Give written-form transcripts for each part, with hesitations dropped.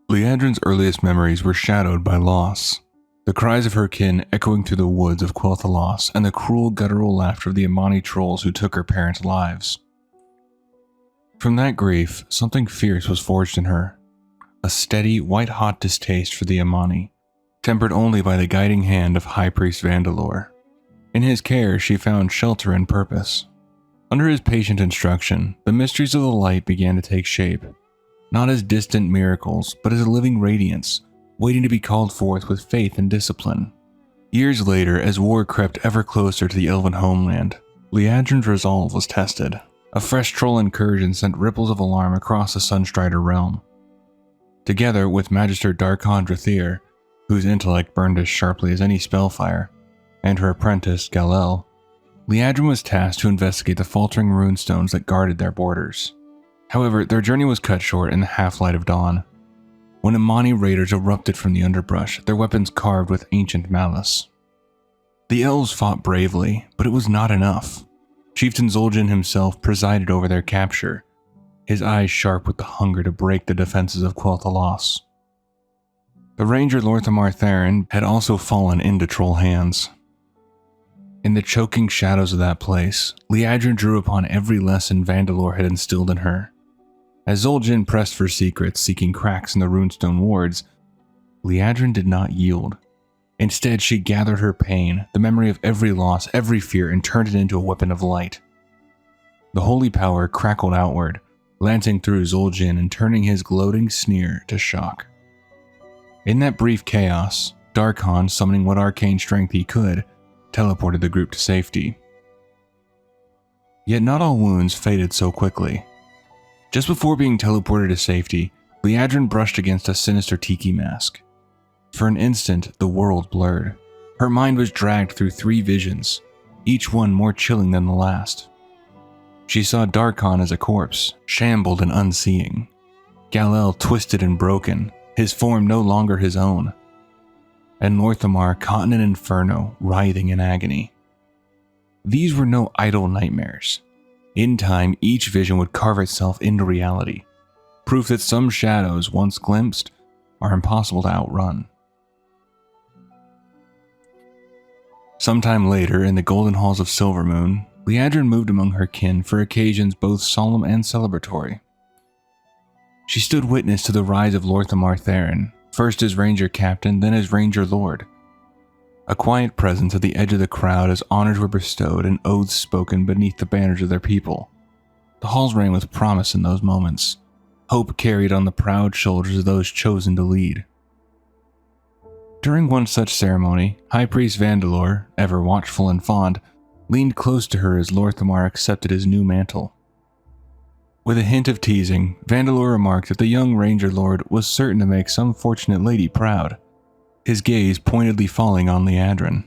Liadrin's earliest memories were shadowed by loss. The cries of her kin echoing through the woods of Quel'Thalas and the cruel guttural laughter of the Amani trolls who took her parents' lives. From that grief, something fierce was forged in her. A steady, white-hot distaste for the Amani, tempered only by the guiding hand of High Priest Vandalor. In his care, she found shelter and purpose. Under his patient instruction, the mysteries of the light began to take shape, not as distant miracles, but as a living radiance, waiting to be called forth with faith and discipline. Years later, as war crept ever closer to the elven homeland, Liadrin's resolve was tested. A fresh troll incursion sent ripples of alarm across the Sunstrider realm. Together with Magister Darkhan Drathir, whose intellect burned as sharply as any spellfire, and her apprentice, Galel, Liadrin was tasked to investigate the faltering runestones that guarded their borders. However, their journey was cut short in the half-light of dawn, when Amani raiders erupted from the underbrush, their weapons carved with ancient malice. The elves fought bravely, but it was not enough. Chieftain Zul'jin himself presided over their capture, his eyes sharp with the hunger to break the defenses of Quel'Thalas. The ranger Lor'themar Therin had also fallen into troll hands. In the choking shadows of that place, Liadrin drew upon every lesson Vandalor had instilled in her. As Zul'jin pressed for secrets, seeking cracks in the runestone wards, Liadrin did not yield. Instead, she gathered her pain, the memory of every loss, every fear, and turned it into a weapon of light. The holy power crackled outward, lancing through Zul'jin and turning his gloating sneer to shock. In that brief chaos, Darkhan, summoning what arcane strength he could, teleported the group to safety. Yet not all wounds faded so quickly. Just before being teleported to safety, Liadrin brushed against a sinister tiki mask. For an instant, the world blurred. Her mind was dragged through 3 visions, each one more chilling than the last. She saw Darkhan as a corpse, shambled and unseeing. Galel twisted and broken, his form no longer his own. And Lor'themar caught in an inferno, writhing in agony. These were no idle nightmares. In time, each vision would carve itself into reality, proof that some shadows, once glimpsed, are impossible to outrun. Sometime later, in the golden halls of Silvermoon, Liadrin moved among her kin for occasions both solemn and celebratory. She stood witness to the rise of Lor'themar Therin, first as Ranger Captain, then as Ranger Lord. A quiet presence at the edge of the crowd as honors were bestowed and oaths spoken beneath the banners of their people. The halls rang with promise in those moments, hope carried on the proud shoulders of those chosen to lead. During one such ceremony, High Priest Vandalor, ever watchful and fond, leaned close to her as Lor'themar accepted his new mantle. With a hint of teasing, Vandalor remarked that the young Ranger Lord was certain to make some fortunate lady proud, his gaze pointedly falling on Liadrin.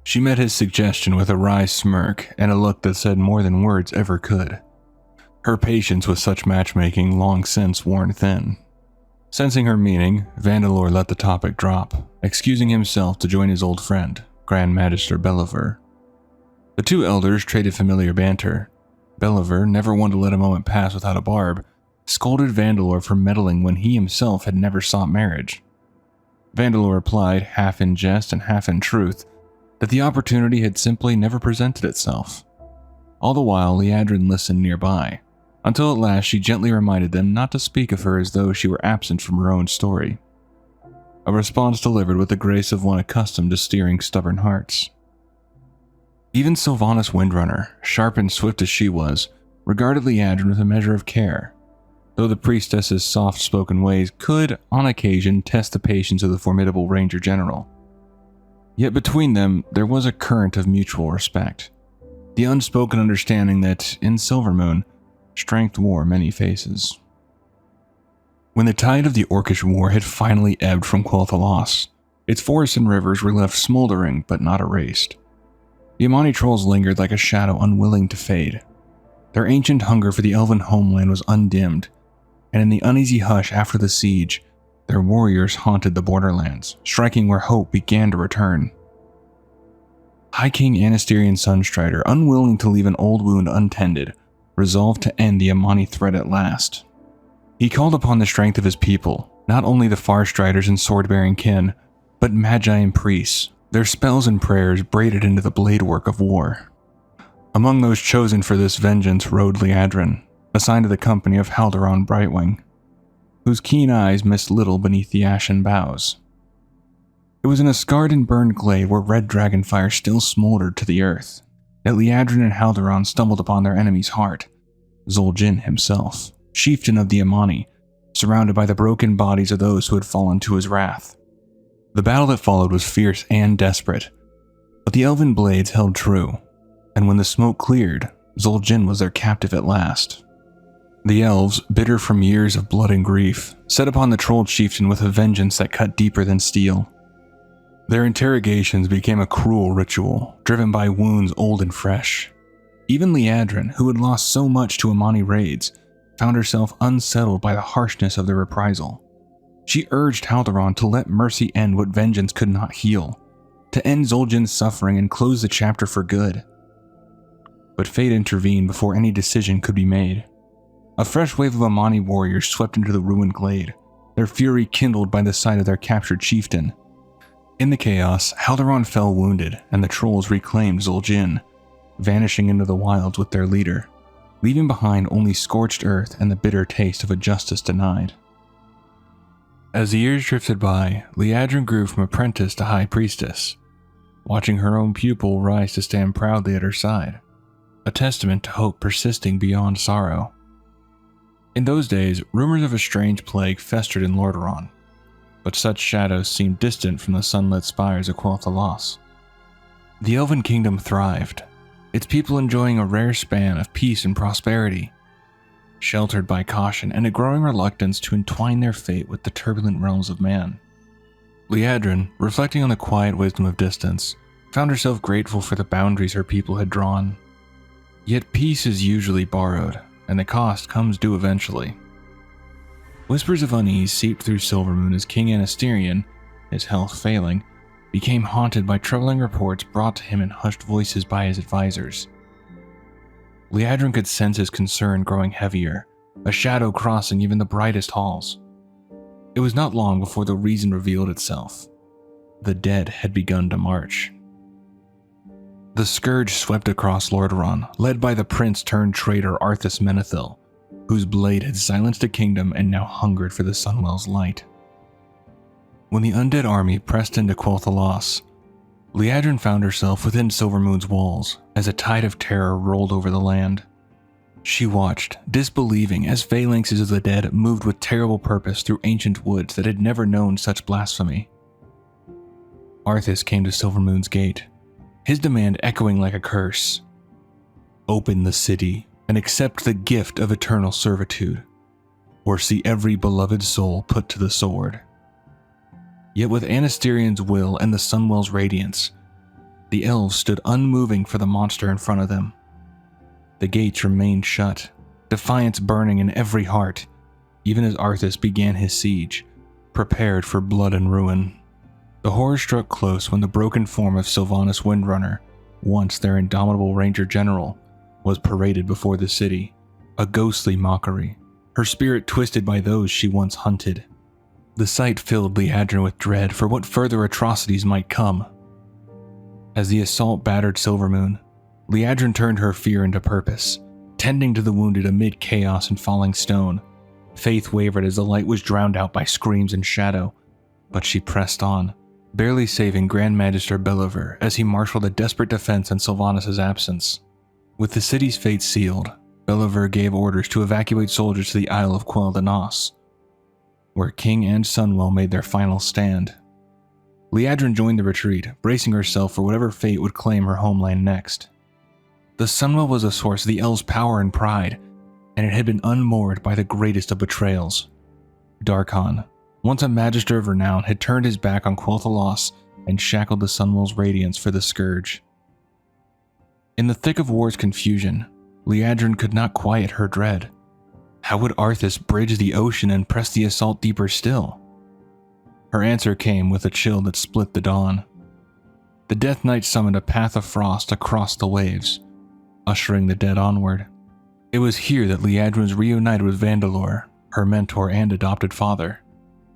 She met his suggestion with a wry smirk and a look that said more than words ever could. Her patience with such matchmaking long since worn thin. Sensing her meaning, Vandalor let the topic drop, excusing himself to join his old friend, Grand Magister Belliver. The 2 elders traded familiar banter. Belliver, never one to let a moment pass without a barb, scolded Vandalor for meddling when he himself had never sought marriage. Vandalor replied, half in jest and half in truth, that the opportunity had simply never presented itself. All the while, Liadrin listened nearby, until at last she gently reminded them not to speak of her as though she were absent from her own story. A response delivered with the grace of one accustomed to steering stubborn hearts. Even Sylvanas Windrunner, sharp and swift as she was, regarded Liadrin with a measure of care, though the priestess's soft-spoken ways could, on occasion, test the patience of the formidable Ranger General. Yet between them, there was a current of mutual respect, the unspoken understanding that, in Silvermoon, strength wore many faces. When the tide of the Orcish War had finally ebbed from Quel'Thalas, its forests and rivers were left smoldering but not erased. The Amani trolls lingered like a shadow unwilling to fade. Their ancient hunger for the elven homeland was undimmed, and in the uneasy hush after the siege, their warriors haunted the borderlands, striking where hope began to return. High King Anasterian Sunstrider, unwilling to leave an old wound untended, resolved to end the Amani threat at last. He called upon the strength of his people, Not only the Farstriders and sword-bearing kin, but magi and priests, their spells and prayers braided into the bladework of war. Among those chosen for this vengeance rode Liadrin, assigned to the company of Haldoran Brightwing, whose keen eyes missed little beneath the ashen boughs. It was in a scarred and burned glade where red dragonfire still smoldered to the earth that Liadrin and Haldoran stumbled upon their enemy's heart, Zul'jin himself, chieftain of the Amani, surrounded by the broken bodies of those who had fallen to his wrath. The battle that followed was fierce and desperate, but the elven blades held true, and when the smoke cleared, Zul'jin was their captive at last. The elves, bitter from years of blood and grief, set upon the troll chieftain with a vengeance that cut deeper than steel. Their interrogations became a cruel ritual, driven by wounds old and fresh. Even Liadrin, who had lost so much to Amani raids, found herself unsettled by the harshness of the reprisal. She urged Haldoran to let mercy end what vengeance could not heal, to end Zul'jin's suffering and close the chapter for good. But fate intervened before any decision could be made. A fresh wave of Amani warriors swept into the ruined glade, their fury kindled by the sight of their captured chieftain. In the chaos, Haldoran fell wounded, and the trolls reclaimed Zul'jin, vanishing into the wilds with their leader, leaving behind only scorched earth and the bitter taste of a justice denied. As the years drifted by, Liadrin grew from apprentice to high priestess, watching her own pupil rise to stand proudly at her side, a testament to hope persisting beyond sorrow. In those days, rumors of a strange plague festered in Lordaeron, but such shadows seemed distant from the sunlit spires of Quel'Thalas. The Elven Kingdom thrived, its people enjoying a rare span of peace and prosperity, sheltered by caution and a growing reluctance to entwine their fate with the turbulent realms of man. Liadrin, reflecting on the quiet wisdom of distance, found herself grateful for the boundaries her people had drawn. Yet peace is usually borrowed, and the cost comes due eventually. Whispers of unease seeped through Silvermoon as King Anasterion, his health failing, became haunted by troubling reports brought to him in hushed voices by his advisors. Liadrin could sense his concern growing heavier, a shadow crossing even the brightest halls. It was not long before the reason revealed itself. The dead had begun to march. The scourge swept across Lordaeron, led by the prince-turned-traitor Arthas Menethil, whose blade had silenced a kingdom and now hungered for the Sunwell's light. When the undead army pressed into Quel'Thalas, Liadrin found herself within Silvermoon's walls as a tide of terror rolled over the land. She watched, disbelieving, as phalanxes of the dead moved with terrible purpose through ancient woods that had never known such blasphemy. Arthas came to Silvermoon's gate, his demand echoing like a curse. Open the city and accept the gift of eternal servitude, or see every beloved soul put to the sword. Yet with Anasterion's will and the Sunwell's radiance, the elves stood unmoving for the monster in front of them. The gates remained shut, defiance burning in every heart, even as Arthas began his siege, prepared for blood and ruin. The horror struck close when the broken form of Sylvanas Windrunner, once their indomitable ranger general, was paraded before the city, a ghostly mockery, her spirit twisted by those she once hunted. The sight filled Liadrin with dread for what further atrocities might come. As the assault battered Silvermoon, Liadrin turned her fear into purpose, tending to the wounded amid chaos and falling stone. Faith wavered as the light was drowned out by screams and shadow, but she pressed on, barely saving Grand Magister Belliver as he marshaled a desperate defense in Sylvanas' absence. With the city's fate sealed, Belliver gave orders to evacuate soldiers to the Isle of Quel'Danas, where King and Sunwell made their final stand. Liadrin joined the retreat, bracing herself for whatever fate would claim her homeland next. The Sunwell was a source of the elves' power and pride, and it had been unmoored by the greatest of betrayals. Darkhan, once a magister of renown, had turned his back on Quel'Thalas and shackled the Sunwell's radiance for the scourge. In the thick of war's confusion, Liadrin could not quiet her dread. How would Arthas bridge the ocean and press the assault deeper still? Her answer came with a chill that split the dawn. The Death Knight summoned a path of frost across the waves, ushering the dead onward. It was here that Liadrin was reunited with Vandalor, her mentor and adopted father.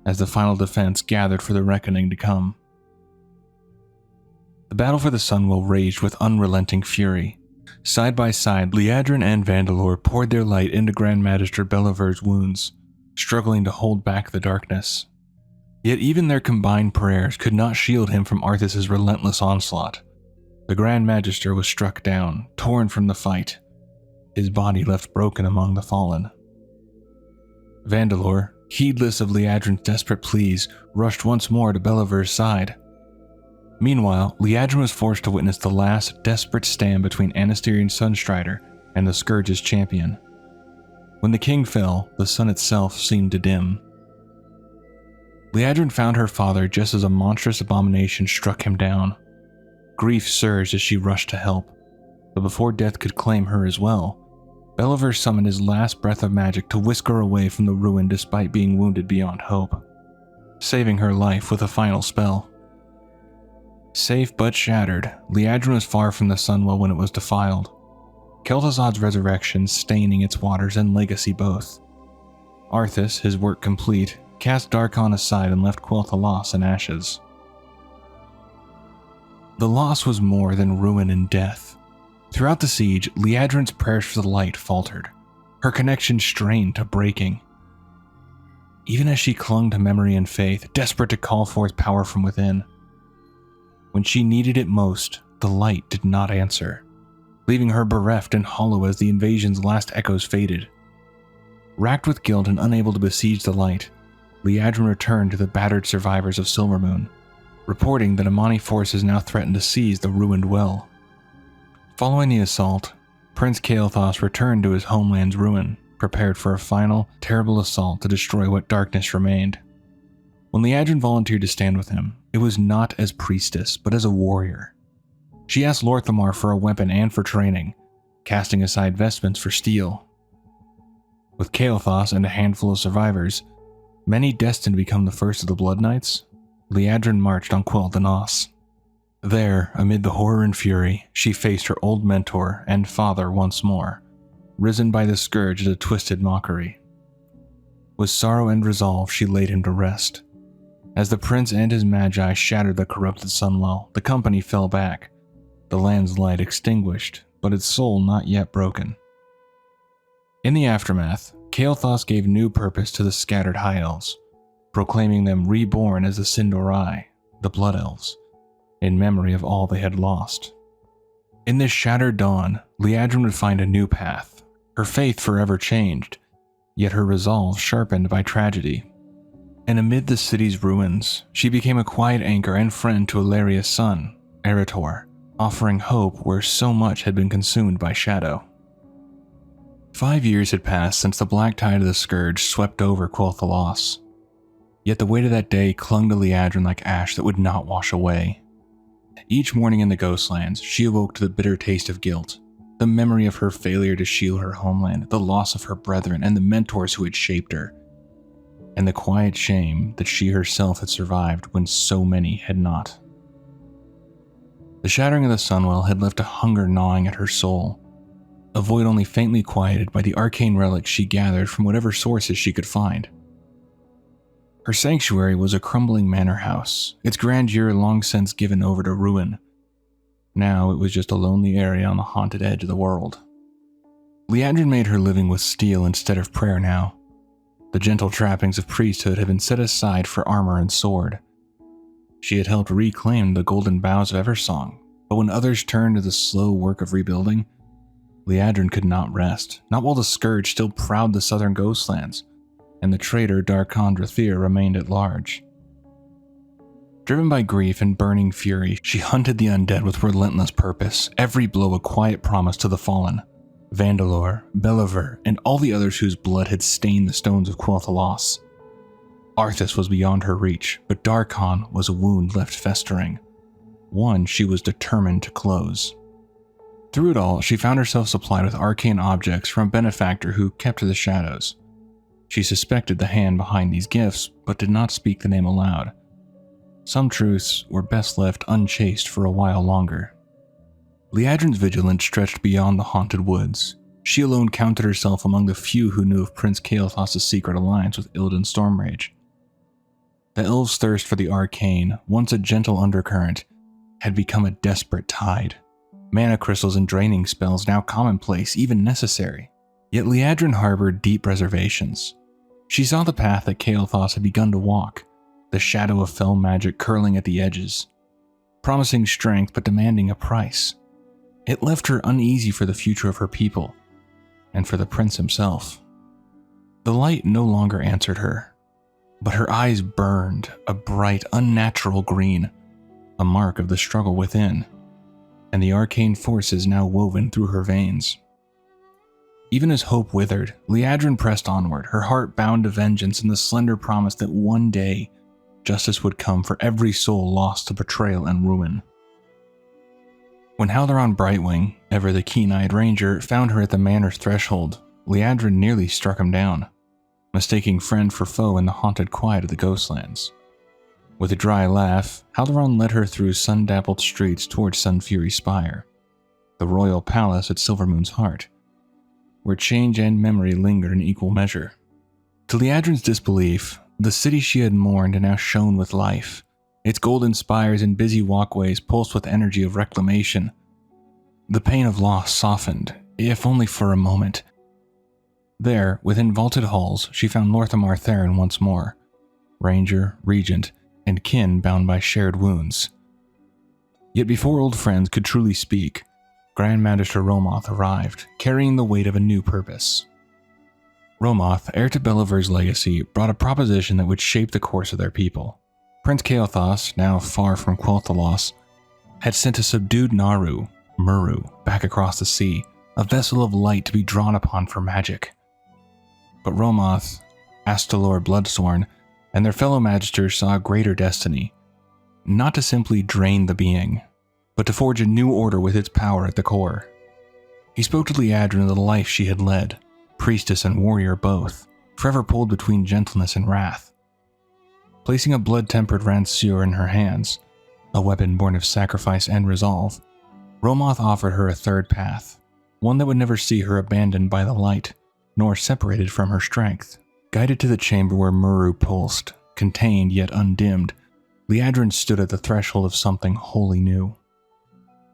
as the final defense gathered for the reckoning to come. The battle for the Sunwell raged with unrelenting fury. Side by side, Liadrin and Vandalore poured their light into Grand Magister Belivar's wounds, struggling to hold back the darkness. Yet even their combined prayers could not shield him from Arthas's relentless onslaught. The Grand Magister was struck down, torn from the fight, his body left broken among the fallen. Vandalore, heedless of Liadrin's desperate pleas, rushed once more to Belivar's side. Meanwhile, Liadrin was forced to witness the last desperate stand between Anasterian Sunstrider and the Scourge's champion. When the king fell, the sun itself seemed to dim. Liadrin found her father just as a monstrous abomination struck him down. Grief surged as she rushed to help, but before death could claim her as well, Belivar summoned his last breath of magic to whisk her away from the ruin despite being wounded beyond hope, saving her life with a final spell. Safe but shattered, Liadrin was far from the Sunwell when it was defiled, Kel'Thuzad's resurrection staining its waters and legacy both. Arthas, his work complete, cast Darkon aside and left Quel'Thalas in ashes. The loss was more than ruin and death. Throughout the siege, Liadrin's prayers for the light faltered, her connection strained to breaking. Even as she clung to memory and faith, desperate to call forth power from within. When she needed it most, the light did not answer, leaving her bereft and hollow as the invasion's last echoes faded. Racked with guilt and unable to besiege the light, Liadrin returned to the battered survivors of Silvermoon, reporting that Amani forces now threatened to seize the ruined well. Following the assault, Prince Kael'thas returned to his homeland's ruin, prepared for a final, terrible assault to destroy what darkness remained. When Liadrin volunteered to stand with him, it was not as priestess, but as a warrior. She asked Lor'themar for a weapon and for training, casting aside vestments for steel. With Kael'thas and a handful of survivors, many destined to become the first of the Blood Knights, Liadrin marched on Quel'Thalas. There, amid the horror and fury, she faced her old mentor and father once more, risen by the Scourge as a twisted mockery. With sorrow and resolve, she laid him to rest. As the prince and his magi shattered the corrupted Sunwell, the company fell back, the land's light extinguished, but its soul not yet broken. In the aftermath, Kael'thas gave new purpose to the scattered High Elves, proclaiming them reborn as the Sin'dorei, the Blood Elves, in memory of all they had lost. In this shattered dawn, Liadrin would find a new path, her faith forever changed, yet her resolve sharpened by tragedy. And amid the city's ruins, she became a quiet anchor and friend to Illyria's son, Eretor, offering hope where so much had been consumed by shadow. 5 years had passed since the black tide of the Scourge swept over Quel'Thalas. Yet the weight of that day clung to Liadrin like ash that would not wash away. Each morning in the Ghostlands, she awoke to the bitter taste of guilt, the memory of her failure to shield her homeland, the loss of her brethren and the mentors who had shaped her, and the quiet shame that she herself had survived when so many had not. The shattering of the Sunwell had left a hunger gnawing at her soul, a void only faintly quieted by the arcane relics she gathered from whatever sources she could find. Her sanctuary was a crumbling manor house, its grandeur long since given over to ruin. Now it was just a lonely area on the haunted edge of the world. Liadrin made her living with steel instead of prayer now. The gentle trappings of priesthood had been set aside for armor and sword. She had helped reclaim the golden boughs of Eversong, but when others turned to the slow work of rebuilding, Liadrin could not rest, not while the Scourge still prowled the southern Ghostlands, and the traitor Darkon Drathir remained at large. Driven by grief and burning fury, she hunted the undead with relentless purpose, every blow a quiet promise to the fallen. Vandalore, Belivar, and all the others whose blood had stained the stones of Quel'Thalas. Arthas was beyond her reach, but Darkon was a wound left festering, one she was determined to close. Through it all, she found herself supplied with arcane objects from a benefactor who kept to the shadows. She suspected the hand behind these gifts, but did not speak the name aloud. Some truths were best left unchased for a while longer. Liadrin's vigilance stretched beyond the haunted woods. She alone counted herself among the few who knew of Prince Kael'thas' secret alliance with Illidan Stormrage. The elves' thirst for the arcane, once a gentle undercurrent, had become a desperate tide. Mana crystals and draining spells now commonplace, even necessary. Yet Liadrin harbored deep reservations. She saw the path that Kael'thas had begun to walk, the shadow of fell magic curling at the edges, promising strength but demanding a price. It left her uneasy for the future of her people, and for the prince himself. The light no longer answered her, but her eyes burned a bright, unnatural green, a mark of the struggle within, and the arcane forces now woven through her veins. Even as hope withered, Liadrin pressed onward, her heart bound to vengeance and the slender promise that one day justice would come for every soul lost to betrayal and ruin. When Haldoran Brightwing, ever the keen-eyed ranger, found her at the manor's threshold, Liadrin nearly struck him down, mistaking friend for foe in the haunted quiet of the Ghostlands. With a dry laugh, Haldoran led her through sun-dappled streets towards Sunfury's spire, the royal palace at Silvermoon's heart, where change and memory lingered in equal measure. To Liadrin's disbelief, the city she had mourned now shone with life. Its golden spires and busy walkways pulsed with energy of reclamation. The pain of loss softened, if only for a moment. There, within vaulted halls, she found Lorthamar Theron once more, ranger, regent, and kin bound by shared wounds. Yet before old friends could truly speak, Grand Magister Romoth arrived, carrying the weight of a new purpose. Romoth, heir to Belivar's legacy, brought a proposition that would shape the course of their people. Prince Kael'thas, now far from Quel'Thalas, had sent a subdued Naru, Muru, back across the sea, a vessel of light to be drawn upon for magic. But Romoth, Astalor Bloodsworn, and their fellow magisters saw a greater destiny, not to simply drain the being, but to forge a new order with its power at the core. He spoke to Liadrin of the life she had led, priestess and warrior both, forever pulled between gentleness and wrath. Placing a blood-tempered ranseur in her hands, a weapon born of sacrifice and resolve, Romoth offered her a third path, one that would never see her abandoned by the light, nor separated from her strength. Guided to the chamber where Muru pulsed, contained yet undimmed, Liadrin stood at the threshold of something wholly new.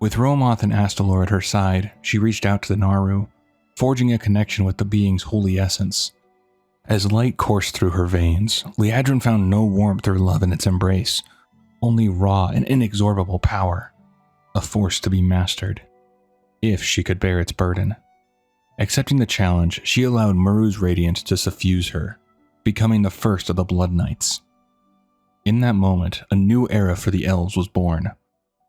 With Romoth and Astalor at her side, she reached out to the Naru, forging a connection with the being's holy essence. As light coursed through her veins, Liadrin found no warmth or love in its embrace, only raw and inexorable power, a force to be mastered, if she could bear its burden. Accepting the challenge, she allowed Muru's radiance to suffuse her, becoming the first of the Blood Knights. In that moment, a new era for the elves was born,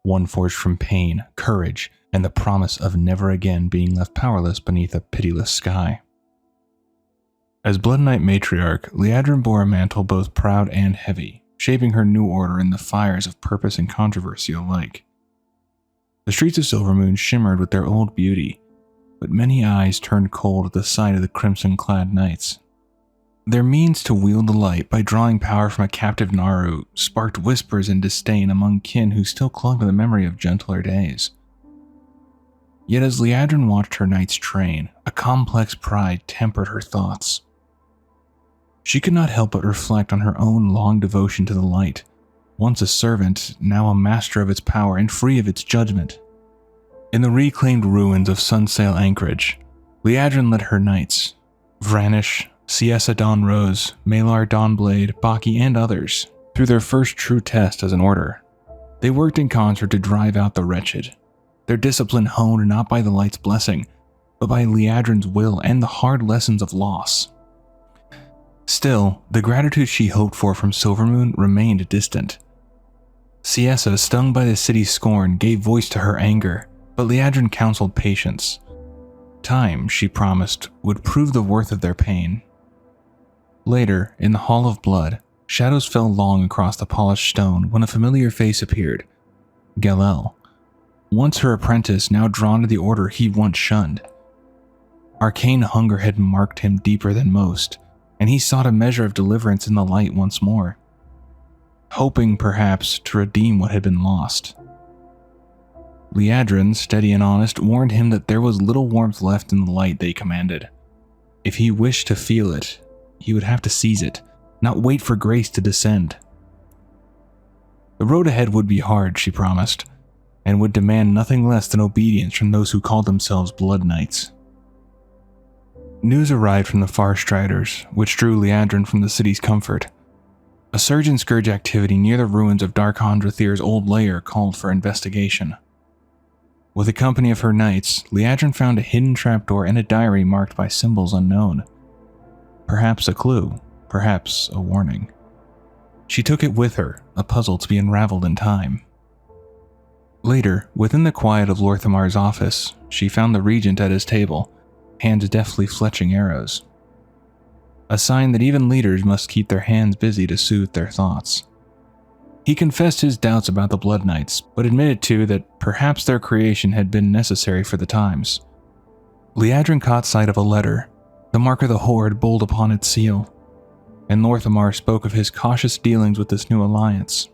one forged from pain, courage, and the promise of never again being left powerless beneath a pitiless sky. As Blood Knight matriarch, Liadrin bore a mantle both proud and heavy, shaping her new order in the fires of purpose and controversy alike. The streets of Silvermoon shimmered with their old beauty, but many eyes turned cold at the sight of the crimson-clad knights. Their means to wield the light by drawing power from a captive Naru sparked whispers and disdain among kin who still clung to the memory of gentler days. Yet as Liadrin watched her knights train, a complex pride tempered her thoughts. She could not help but reflect on her own long devotion to the light, once a servant, now a master of its power and free of its judgment. In the reclaimed ruins of Sunsail Anchorage, Liadrin led her knights, Vranish, Siessa Dawnrose, Malar Dawnblade, Baki, and others, through their first true test as an order. They worked in concert to drive out the wretched, their discipline honed not by the light's blessing, but by Liadrin's will and the hard lessons of loss. Still, the gratitude she hoped for from Silvermoon remained distant. Siessa, stung by the city's scorn, gave voice to her anger, but Liadrin counseled patience. Time, she promised, would prove the worth of their pain. Later, in the Hall of Blood, shadows fell long across the polished stone when a familiar face appeared. Galel, once her apprentice, now drawn to the order he once shunned. Arcane hunger had marked him deeper than most, and he sought a measure of deliverance in the light once more, hoping perhaps to redeem what had been lost. Liadrin, steady and honest, warned him that there was little warmth left in the light they commanded. If he wished to feel it, he would have to seize it, not wait for grace to descend. The road ahead would be hard, she promised, and would demand nothing less than obedience from those who called themselves Blood Knights. News arrived from the Far Striders, which drew Liadrin from the city's comfort. A surge in scourge activity near the ruins of Darkhan Drathir's old lair called for investigation. With a company of her knights, Liadrin found a hidden trapdoor and a diary marked by symbols unknown. Perhaps a clue, perhaps a warning. She took it with her, a puzzle to be unraveled in time. Later, within the quiet of Lorthamar's office, she found the regent at his table, hands deftly fletching arrows. A sign that even leaders must keep their hands busy to soothe their thoughts. He confessed his doubts about the Blood Knights, but admitted too that perhaps their creation had been necessary for the times. Liadrin caught sight of a letter, the mark of the Horde bold upon its seal, and Lorthamar spoke of his cautious dealings with this new alliance.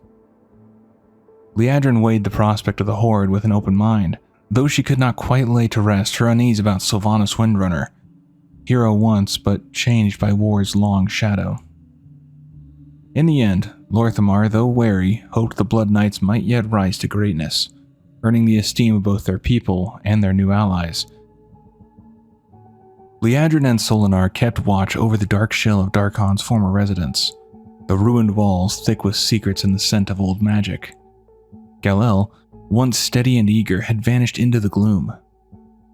Liadrin weighed the prospect of the Horde with an open mind, though she could not quite lay to rest her unease about Sylvanas Windrunner, hero once but changed by war's long shadow. In the end, Lorthamar, though wary, hoped the Blood Knights might yet rise to greatness, earning the esteem of both their people and their new allies. Liadrin and Solinar kept watch over the dark shell of Darkhan's former residence, the ruined walls thick with secrets and the scent of old magic. Galel, once steady and eager, had vanished into the gloom.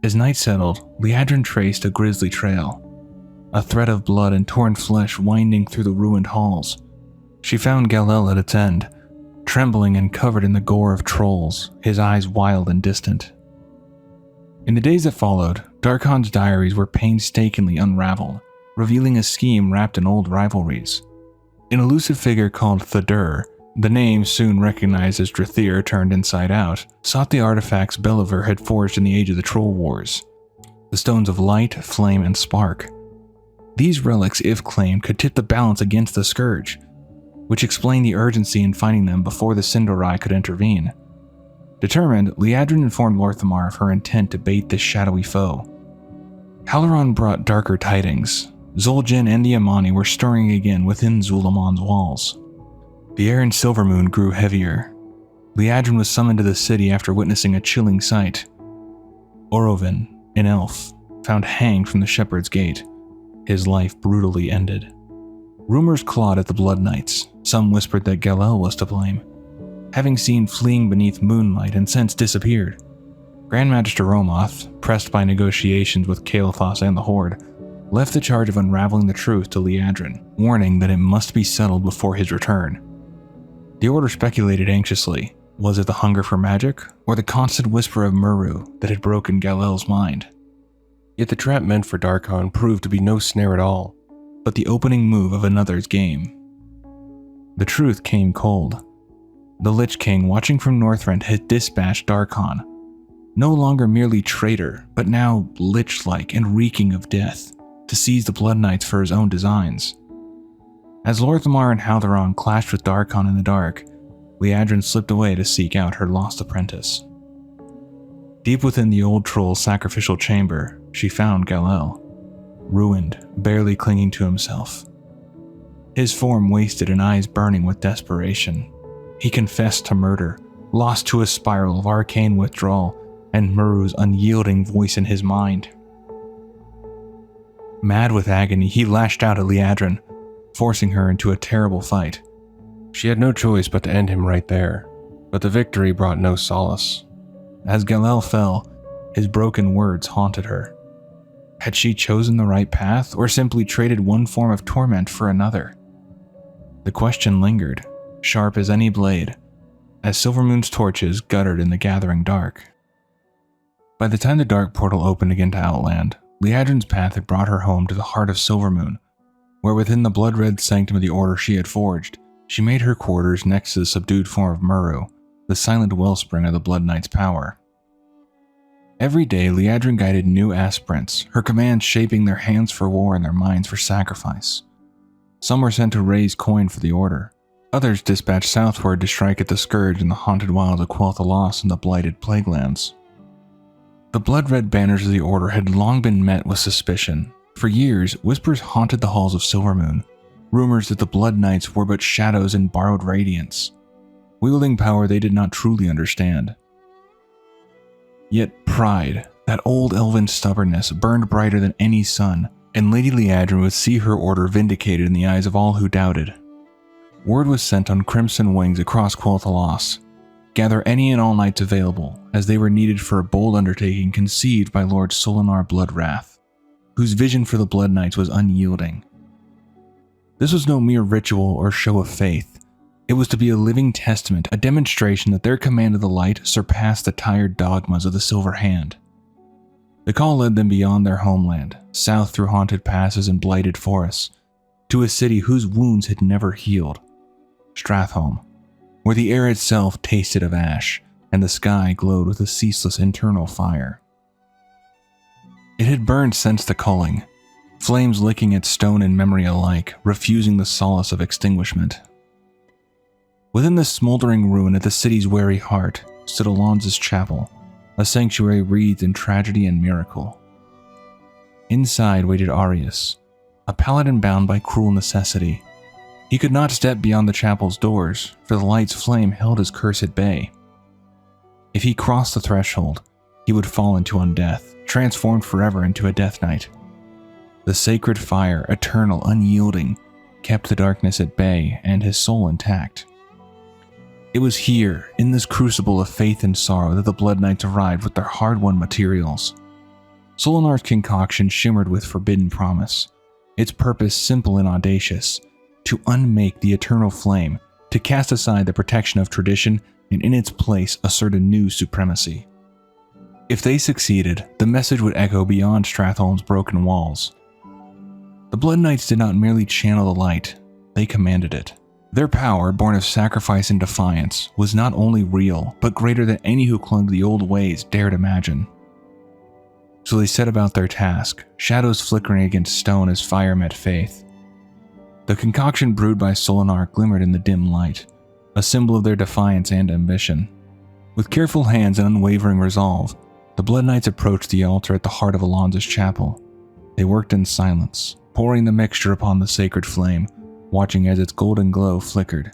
As night settled, Liadrin traced a grisly trail, a thread of blood and torn flesh winding through the ruined halls. She found Galel at its end, trembling and covered in the gore of trolls, his eyes wild and distant. In the days that followed, Darkhan's diaries were painstakingly unraveled, revealing a scheme wrapped in old rivalries. An elusive figure called Thadur, the name soon recognized as Drathir turned inside out, sought the artifacts Beliver had forged in the age of the Troll Wars. The stones of light, flame, and spark. These relics, if claimed, could tip the balance against the Scourge, which explained the urgency in finding them before the Sindorai could intervene. Determined, Liadrin informed Lorthamar of her intent to bait this shadowy foe. Halaron brought darker tidings. Zul'jin and the Amani were stirring again within Zulamon's walls. The air in Silvermoon grew heavier. Liadrin was summoned to the city after witnessing a chilling sight. Orovin, an elf, found hanged from the Shepherd's Gate, his life brutally ended. Rumors clawed at the Blood Knights. Some whispered that Galel was to blame, having seen fleeing beneath moonlight and since disappeared. Grand Magister Romoth, pressed by negotiations with Kael'thas and the Horde, left the charge of unraveling the truth to Liadrin, warning that it must be settled before his return. The Order speculated anxiously. Was it the hunger for magic, or the constant whisper of Muru that had broken Galel's mind? Yet the trap meant for Darkhan proved to be no snare at all, but the opening move of another's game. The truth came cold. The Lich King, watching from Northrend, had dispatched Darkhan, no longer merely traitor, but now lich-like and reeking of death, to seize the Blood Knights for his own designs. As Lorthamar and Haldaron clashed with Darkhan in the dark, Liadrin slipped away to seek out her lost apprentice. Deep within the old troll's sacrificial chamber, she found Galel, ruined, barely clinging to himself. His form wasted and eyes burning with desperation. He confessed to murder, lost to a spiral of arcane withdrawal and Muru's unyielding voice in his mind. Mad with agony, he lashed out at Liadrin, forcing her into a terrible fight. She had no choice but to end him right there, but the victory brought no solace. As Galel fell, his broken words haunted her. Had she chosen the right path, or simply traded one form of torment for another? The question lingered, sharp as any blade, as Silvermoon's torches guttered in the gathering dark. By the time the dark portal opened again to Outland, Liadrin's path had brought her home to the heart of Silvermoon, where within the blood-red sanctum of the Order she had forged, she made her quarters next to the subdued form of Muru, the silent wellspring of the Blood Knight's power. Every day, Liadrin guided new aspirants, her commands shaping their hands for war and their minds for sacrifice. Some were sent to raise coin for the Order. Others dispatched southward to strike at the Scourge in the haunted wilds of Quel'Thalas and the blighted Plaguelands. The blood-red banners of the Order had long been met with suspicion. For years, whispers haunted the halls of Silvermoon, rumors that the Blood Knights were but shadows in borrowed radiance. wielding power they did not truly understand. Yet pride, that old elven stubbornness, burned brighter than any sun, and Lady Liadrin would see her order vindicated in the eyes of all who doubted. Word was sent on crimson wings across Quel'Thalas. Gather any and all knights available, as they were needed for a bold undertaking conceived by Lord Solinar Bloodwrath, whose vision for the Blood Knights was unyielding. This was no mere ritual or show of faith. It was to be a living testament, a demonstration that their command of the light surpassed the tired dogmas of the Silver Hand. The call led them beyond their homeland, south through haunted passes and blighted forests, to a city whose wounds had never healed, Stratholme, where the air itself tasted of ash, and the sky glowed with a ceaseless internal fire. It had burned since the culling, flames licking at stone and memory alike, refusing the solace of extinguishment. Within this smoldering ruin at the city's wary heart stood Alon's chapel, a sanctuary wreathed in tragedy and miracle. Inside waited Arius, a paladin bound by cruel necessity. He could not step beyond the chapel's doors, for the light's flame held his curse at bay. If he crossed the threshold, he would fall into undeath, transformed forever into a death knight. The sacred fire, eternal, unyielding, kept the darkness at bay and his soul intact. It was here, in this crucible of faith and sorrow, that the Blood Knights arrived with their hard-won materials. Solinar's concoction shimmered with forbidden promise, its purpose simple and audacious: to unmake the eternal flame, to cast aside the protection of tradition, and in its place assert a new supremacy. If they succeeded, the message would echo beyond Stratholme's broken walls. The Blood Knights did not merely channel the light, they commanded it. Their power, born of sacrifice and defiance, was not only real, but greater than any who clung to the old ways dared imagine. So they set about their task, shadows flickering against stone as fire met faith. The concoction brewed by Solinar glimmered in the dim light, a symbol of their defiance and ambition. With careful hands and unwavering resolve, the Blood Knights approached the altar at the heart of Alon's chapel. They worked in silence, pouring the mixture upon the sacred flame, watching as its golden glow flickered,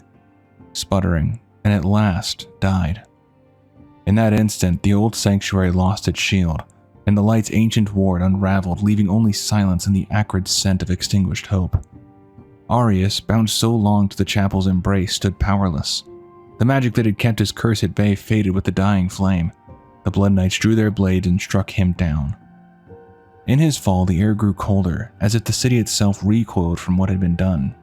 sputtering, and at last died. In that instant, the old sanctuary lost its shield, and the light's ancient ward unraveled, leaving only silence and the acrid scent of extinguished hope. Arius, bound so long to the chapel's embrace, stood powerless. The magic that had kept his curse at bay faded with the dying flame. The Blood Knights drew their blades and struck him down. In his fall, the air grew colder, as if the city itself recoiled from what had been done.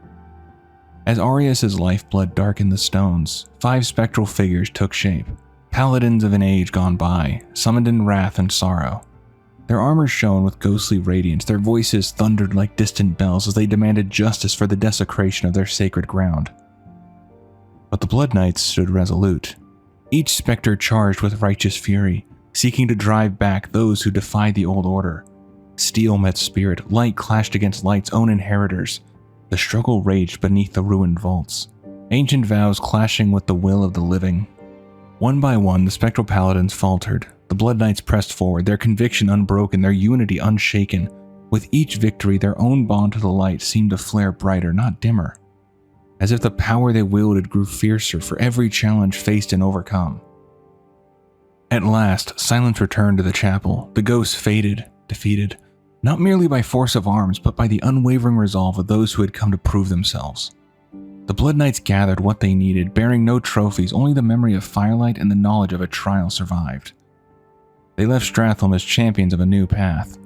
As Arius' lifeblood darkened the stones, 5 spectral figures took shape, paladins of an age gone by, summoned in wrath and sorrow. Their armor shone with ghostly radiance, their voices thundered like distant bells as they demanded justice for the desecration of their sacred ground. But the Blood Knights stood resolute, each specter charged with righteous fury, seeking to drive back those who defied the old order. Steel met spirit, light clashed against light's own inheritors. The struggle raged beneath the ruined vaults, ancient vows clashing with the will of the living. One by one, the spectral paladins faltered. The Blood Knights pressed forward, their conviction unbroken, their unity unshaken. With each victory, their own bond to the light seemed to flare brighter, not dimmer, as if the power they wielded grew fiercer for every challenge faced and overcome. At last, silence returned to the chapel. The ghosts faded, defeated, not merely by force of arms, but by the unwavering resolve of those who had come to prove themselves. The Blood Knights gathered what they needed, bearing no trophies, only the memory of firelight and the knowledge of a trial survived. They left Stratholme as champions of a new path,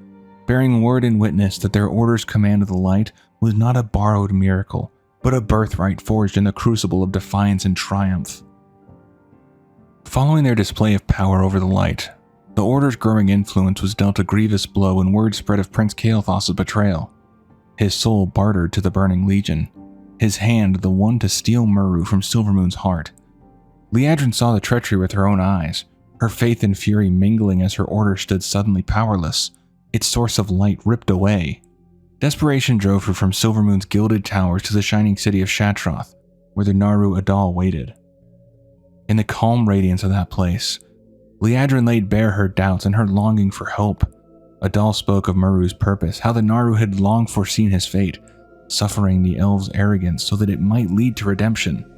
bearing word and witness that their order's command of the light was not a borrowed miracle, but a birthright forged in the crucible of defiance and triumph. Following their display of power over the light, the Order's growing influence was dealt a grievous blow when word spread of Prince Kael'thas' betrayal. His soul bartered to the Burning Legion, his hand the one to steal Muru from Silvermoon's heart. Liadrin saw the treachery with her own eyes, her faith and fury mingling as her order stood suddenly powerless, its source of light ripped away. Desperation drove her from Silvermoon's gilded towers to the shining city of Shatroth, where the Naru Adal waited. In the calm radiance of that place, Liadrin laid bare her doubts and her longing for hope. Adal spoke of Muru's purpose, how the Naru had long foreseen his fate, suffering the elves' arrogance so that it might lead to redemption.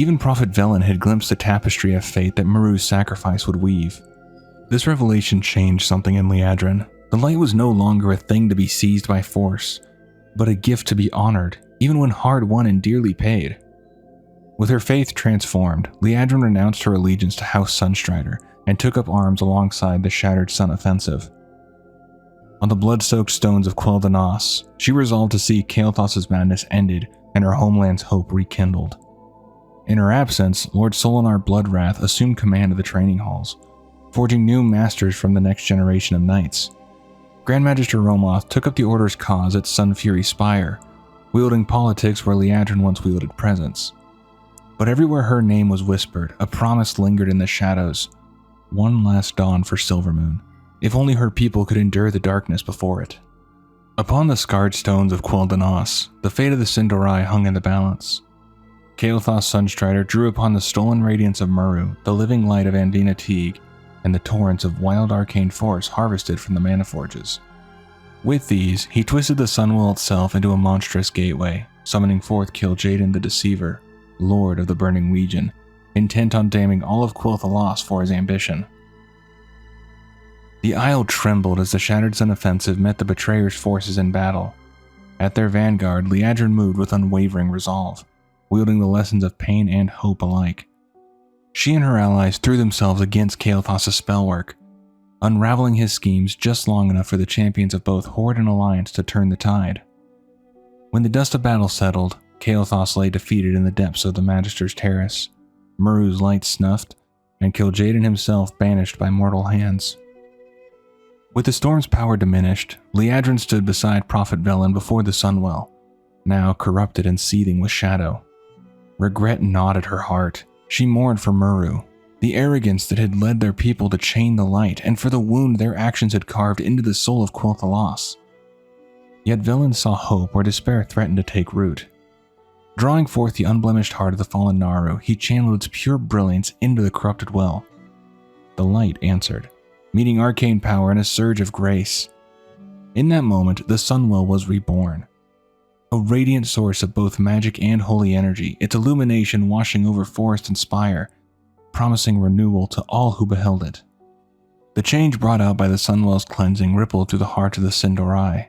Even Prophet Velen had glimpsed the tapestry of fate that Meru's sacrifice would weave. This revelation changed something in Liadrin. The light was no longer a thing to be seized by force, but a gift to be honored, even when hard won and dearly paid. With her faith transformed, Liadrin renounced her allegiance to House Sunstrider and took up arms alongside the Shattered Sun offensive. On the blood-soaked stones of Quel'Danas, she resolved to see Kael'thas's madness ended and her homeland's hope rekindled. In her absence, Lord Solinar Bloodwrath assumed command of the training halls, forging new masters from the next generation of knights. Grand Magister Romoth took up the Order's cause at Sunfury Spire, wielding politics where Liadrin once wielded presence. But everywhere her name was whispered, a promise lingered in the shadows. One last dawn for Silvermoon, if only her people could endure the darkness before it. Upon the scarred stones of Quel'Danas, the fate of the Sin'dorei hung in the balance. Kael'thas Sunstrider drew upon the stolen radiance of Meru, the living light of Andvina Teague, and the torrents of wild arcane force harvested from the Mana Forges. With these, he twisted the Sunwell itself into a monstrous gateway, summoning forth Kil'jaeden the Deceiver, Lord of the Burning Legion, intent on damning all of Quel'Thalas for his ambition. The Isle trembled as the Shattered Sun offensive met the Betrayer's forces in battle. At their vanguard, Liadrin moved with unwavering resolve, wielding the lessons of pain and hope alike. She and her allies threw themselves against Kael'thas' spellwork, unraveling his schemes just long enough for the champions of both Horde and Alliance to turn the tide. When the dust of battle settled, Kael'thas lay defeated in the depths of the Magister's Terrace, Meru's light snuffed, and Kil'jaeden himself banished by mortal hands. With the storm's power diminished, Liadrin stood beside Prophet Velen before the Sunwell, now corrupted and seething with shadow. Regret gnawed at her heart. She mourned for Meru, the arrogance that had led their people to chain the light, and for the wound their actions had carved into the soul of Quel'Thalas. Yet Velen saw hope where despair threatened to take root. Drawing forth the unblemished heart of the fallen Naru, he channeled its pure brilliance into the corrupted well. The light answered, meeting arcane power in a surge of grace. In that moment, the Sunwell was reborn. A radiant source of both magic and holy energy, its illumination washing over forest and spire, promising renewal to all who beheld it. The change brought out by the Sunwell's cleansing rippled through the hearts of the Sin'dorei.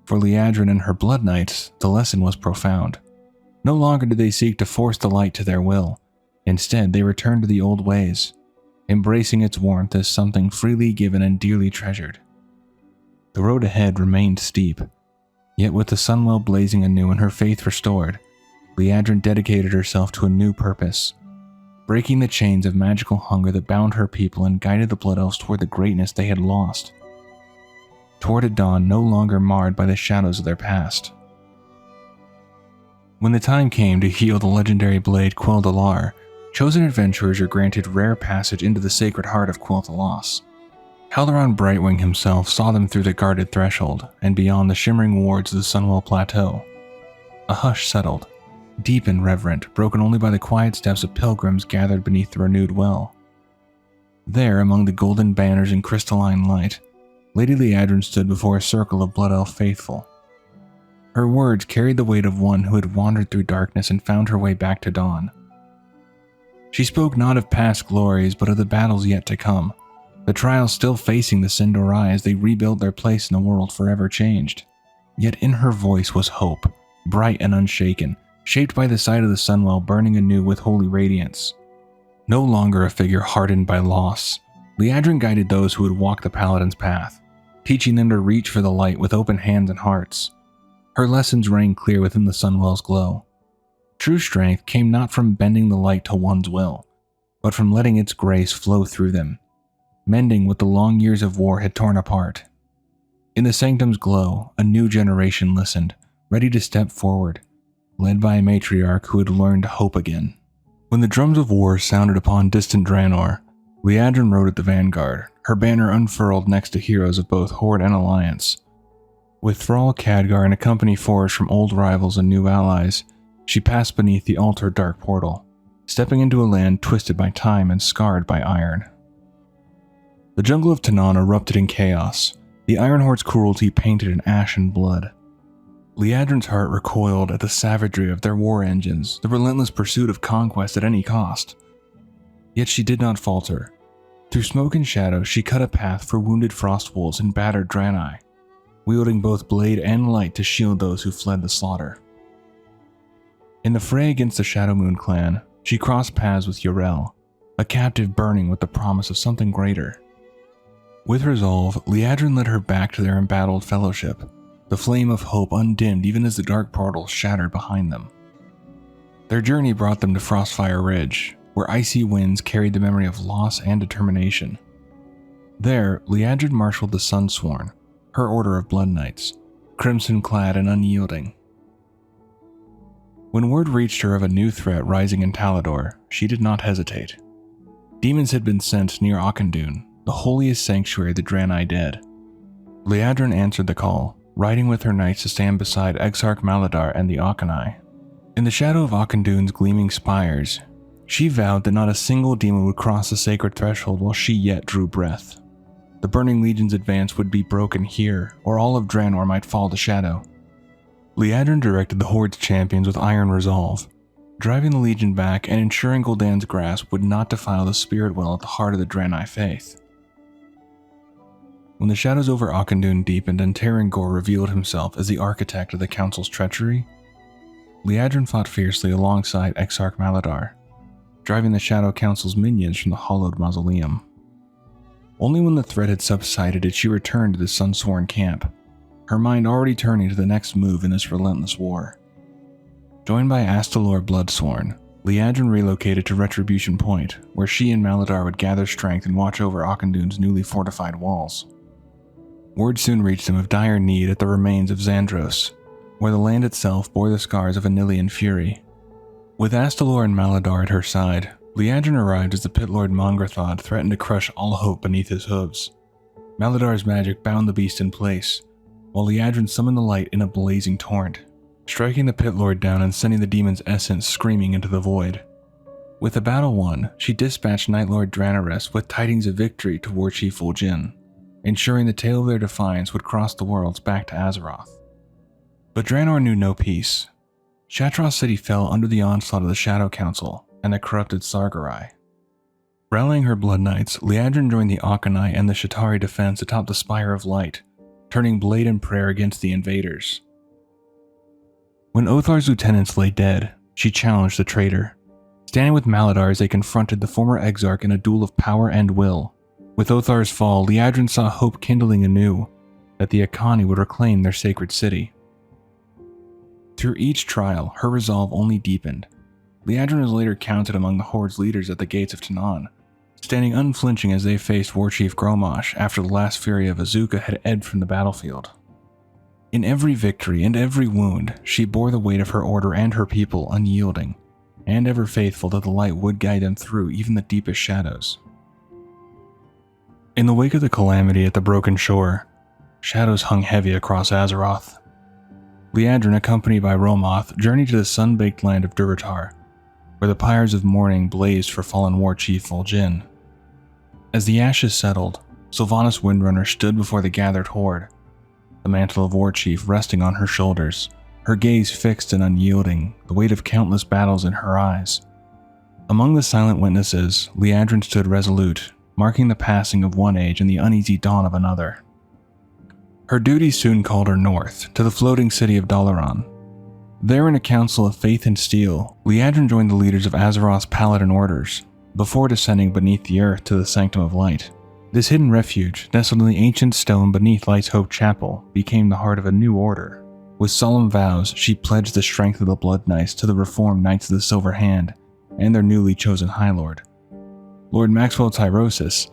For Liadrin and her Blood Knights, the lesson was profound. No longer did they seek to force the light to their will. Instead, they returned to the old ways, embracing its warmth as something freely given and dearly treasured. The road ahead remained steep. Yet with the Sunwell blazing anew and her faith restored, Liadrin dedicated herself to a new purpose, breaking the chains of magical hunger that bound her people and guided the Blood Elves toward the greatness they had lost, toward a dawn no longer marred by the shadows of their past. When the time came to heal the legendary blade Quel'Dalar, chosen adventurers are granted rare passage into the sacred heart of Quel'Thalas. Haldoran Brightwing himself saw them through the guarded threshold and beyond the shimmering wards of the Sunwell Plateau. A hush settled, deep and reverent, broken only by the quiet steps of pilgrims gathered beneath the renewed well. There, among the golden banners and crystalline light, Lady Liadrin stood before a circle of Blood Elf faithful. Her words carried the weight of one who had wandered through darkness and found her way back to dawn. She spoke not of past glories, but of the battles yet to come, the trials still facing the Sin'dorei as they rebuilt their place in a world forever changed. Yet in her voice was hope, bright and unshaken, shaped by the sight of the Sunwell burning anew with holy radiance. No longer a figure hardened by loss, Liadrin guided those who would walk the Paladin's path, teaching them to reach for the light with open hands and hearts. Her lessons rang clear within the Sunwell's glow. True strength came not from bending the light to one's will, but from letting its grace flow through them, mending what the long years of war had torn apart. In the sanctum's glow, a new generation listened, ready to step forward, led by a matriarch who had learned hope again. When the drums of war sounded upon distant Draenor, Liadrin rode at the vanguard, her banner unfurled next to heroes of both Horde and Alliance. With Thrall, Khadgar, and a company forged from old rivals and new allies, she passed beneath the altar dark portal, stepping into a land twisted by time and scarred by iron. The jungle of Tanaan erupted in chaos, the Iron Horde's cruelty painted in ash and blood. Liadrin's heart recoiled at the savagery of their war engines, the relentless pursuit of conquest at any cost. Yet she did not falter. Through smoke and shadow, she cut a path for wounded frostwolves and battered Draenei, wielding both blade and light to shield those who fled the slaughter. In the fray against the Shadowmoon clan, she crossed paths with Yrel, a captive burning with the promise of something greater. With resolve, Liadrin led her back to their embattled fellowship, the flame of hope undimmed even as the dark portals shattered behind them. Their journey brought them to Frostfire Ridge, where icy winds carried the memory of loss and determination. There, Liadrin marshaled the Sunsworn, her order of Blood Knights, crimson-clad and unyielding. When word reached her of a new threat rising in Talador, she did not hesitate. Demons had been sent near Auchindoun, the holiest sanctuary of the Draenei dead. Liadrin answered the call, riding with her knights to stand beside Exarch Maladar and the Auchenai. In the shadow of Auchindoun's gleaming spires, she vowed that not a single demon would cross the sacred threshold while she yet drew breath. The Burning Legion's advance would be broken here, or all of Draenor might fall to shadow. Liadrin directed the Horde's champions with iron resolve, driving the Legion back and ensuring Gul'dan's grasp would not defile the spirit well at the heart of the Draenei faith. When the shadows over Auchindoun deepened and Terrangor revealed himself as the architect of the Council's treachery, Liadrin fought fiercely alongside Exarch Maladar, driving the Shadow Council's minions from the hollowed mausoleum. Only when the threat had subsided did she return to the Sunsworn camp, her mind already turning to the next move in this relentless war. Joined by Astalor Bloodsworn, Liadrin relocated to Retribution Point, where she and Maladar would gather strength and watch over Auchindoun's newly fortified walls. Word soon reached them of dire need at the remains of Xandros, where the land itself bore the scars of Anilian fury. With Astalor and Maladar at her side, Liadrin arrived as the Pitlord Mongrathod threatened to crush all hope beneath his hooves. Maladar's magic bound the beast in place, while Liadrin summoned the light in a blazing torrent, striking the Pitlord down and sending the demon's essence screaming into the void. With the battle won, she dispatched Nightlord Dranaris with tidings of victory to War Chief Vol'jin, ensuring the tale of their defiance would cross the worlds back to Azeroth. But Draenor knew no peace. Shattrath City fell under the onslaught of the Shadow Council and the corrupted Sargerai. Rallying her Blood Knights, Liadrin joined the Auchenai and the Shatari defense atop the Spire of Light, turning blade and prayer against the invaders. When Othar's lieutenants lay dead, she challenged the traitor, standing with Maladar as they confronted the former Exarch in a duel of power and will. With Othar's fall, Liadrin saw hope kindling anew, that the Akani would reclaim their sacred city. Through each trial, her resolve only deepened. Liadrin was later counted among the Horde's leaders at the gates of Tanaan, standing unflinching as they faced Warchief Gromosh after the last fury of Azuka had ebbed from the battlefield. In every victory and every wound, she bore the weight of her order and her people unyielding, and ever faithful that the light would guide them through even the deepest shadows. In the wake of the calamity at the Broken Shore, shadows hung heavy across Azeroth. Liadrin, accompanied by Romoth, journeyed to the sun-baked land of Durotar, where the pyres of mourning blazed for fallen war chief Vol'jin. As the ashes settled, Sylvanas Windrunner stood before the gathered horde, the mantle of war chief resting on her shoulders, her gaze fixed and unyielding, the weight of countless battles in her eyes. Among the silent witnesses, Liadrin stood resolute, marking the passing of one age and the uneasy dawn of another. Her duties soon called her north, to the floating city of Dalaran. There, in a council of faith and steel, Liadrin joined the leaders of Azeroth's Paladin orders, before descending beneath the earth to the Sanctum of Light. This hidden refuge, nestled in the ancient stone beneath Light's Hope Chapel, became the heart of a new order. With solemn vows, she pledged the strength of the Blood Knights to the reformed Knights of the Silver Hand and their newly chosen High Lord. Lord Maxwell Tyrosus,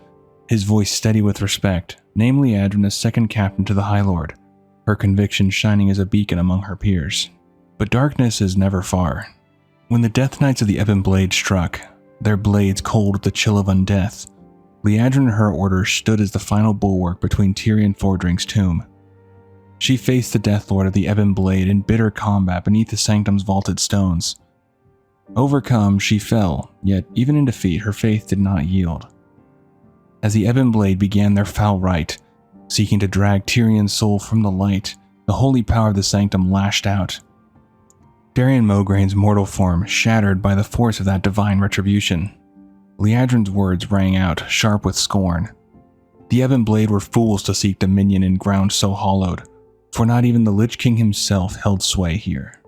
his voice steady with respect, named Liadrin as second captain to the High Lord, her conviction shining as a beacon among her peers. But darkness is never far. When the Death Knights of the Ebon Blade struck, their blades cold with the chill of undeath, Liadrin and her order stood as the final bulwark between Tyrion Fordring's tomb. She faced the Death Lord of the Ebon Blade in bitter combat beneath the Sanctum's vaulted stones. Overcome, she fell, yet even in defeat her faith did not yield. As the Ebon Blade began their foul rite, seeking to drag Tyrion's soul from the light, The holy power of the sanctum lashed out. Darian Mograin's mortal form shattered by the force of that divine retribution. Liadrin's words rang out, sharp with scorn. The Ebon Blade were fools to seek dominion in ground so hallowed, for not even the Lich King himself held sway here.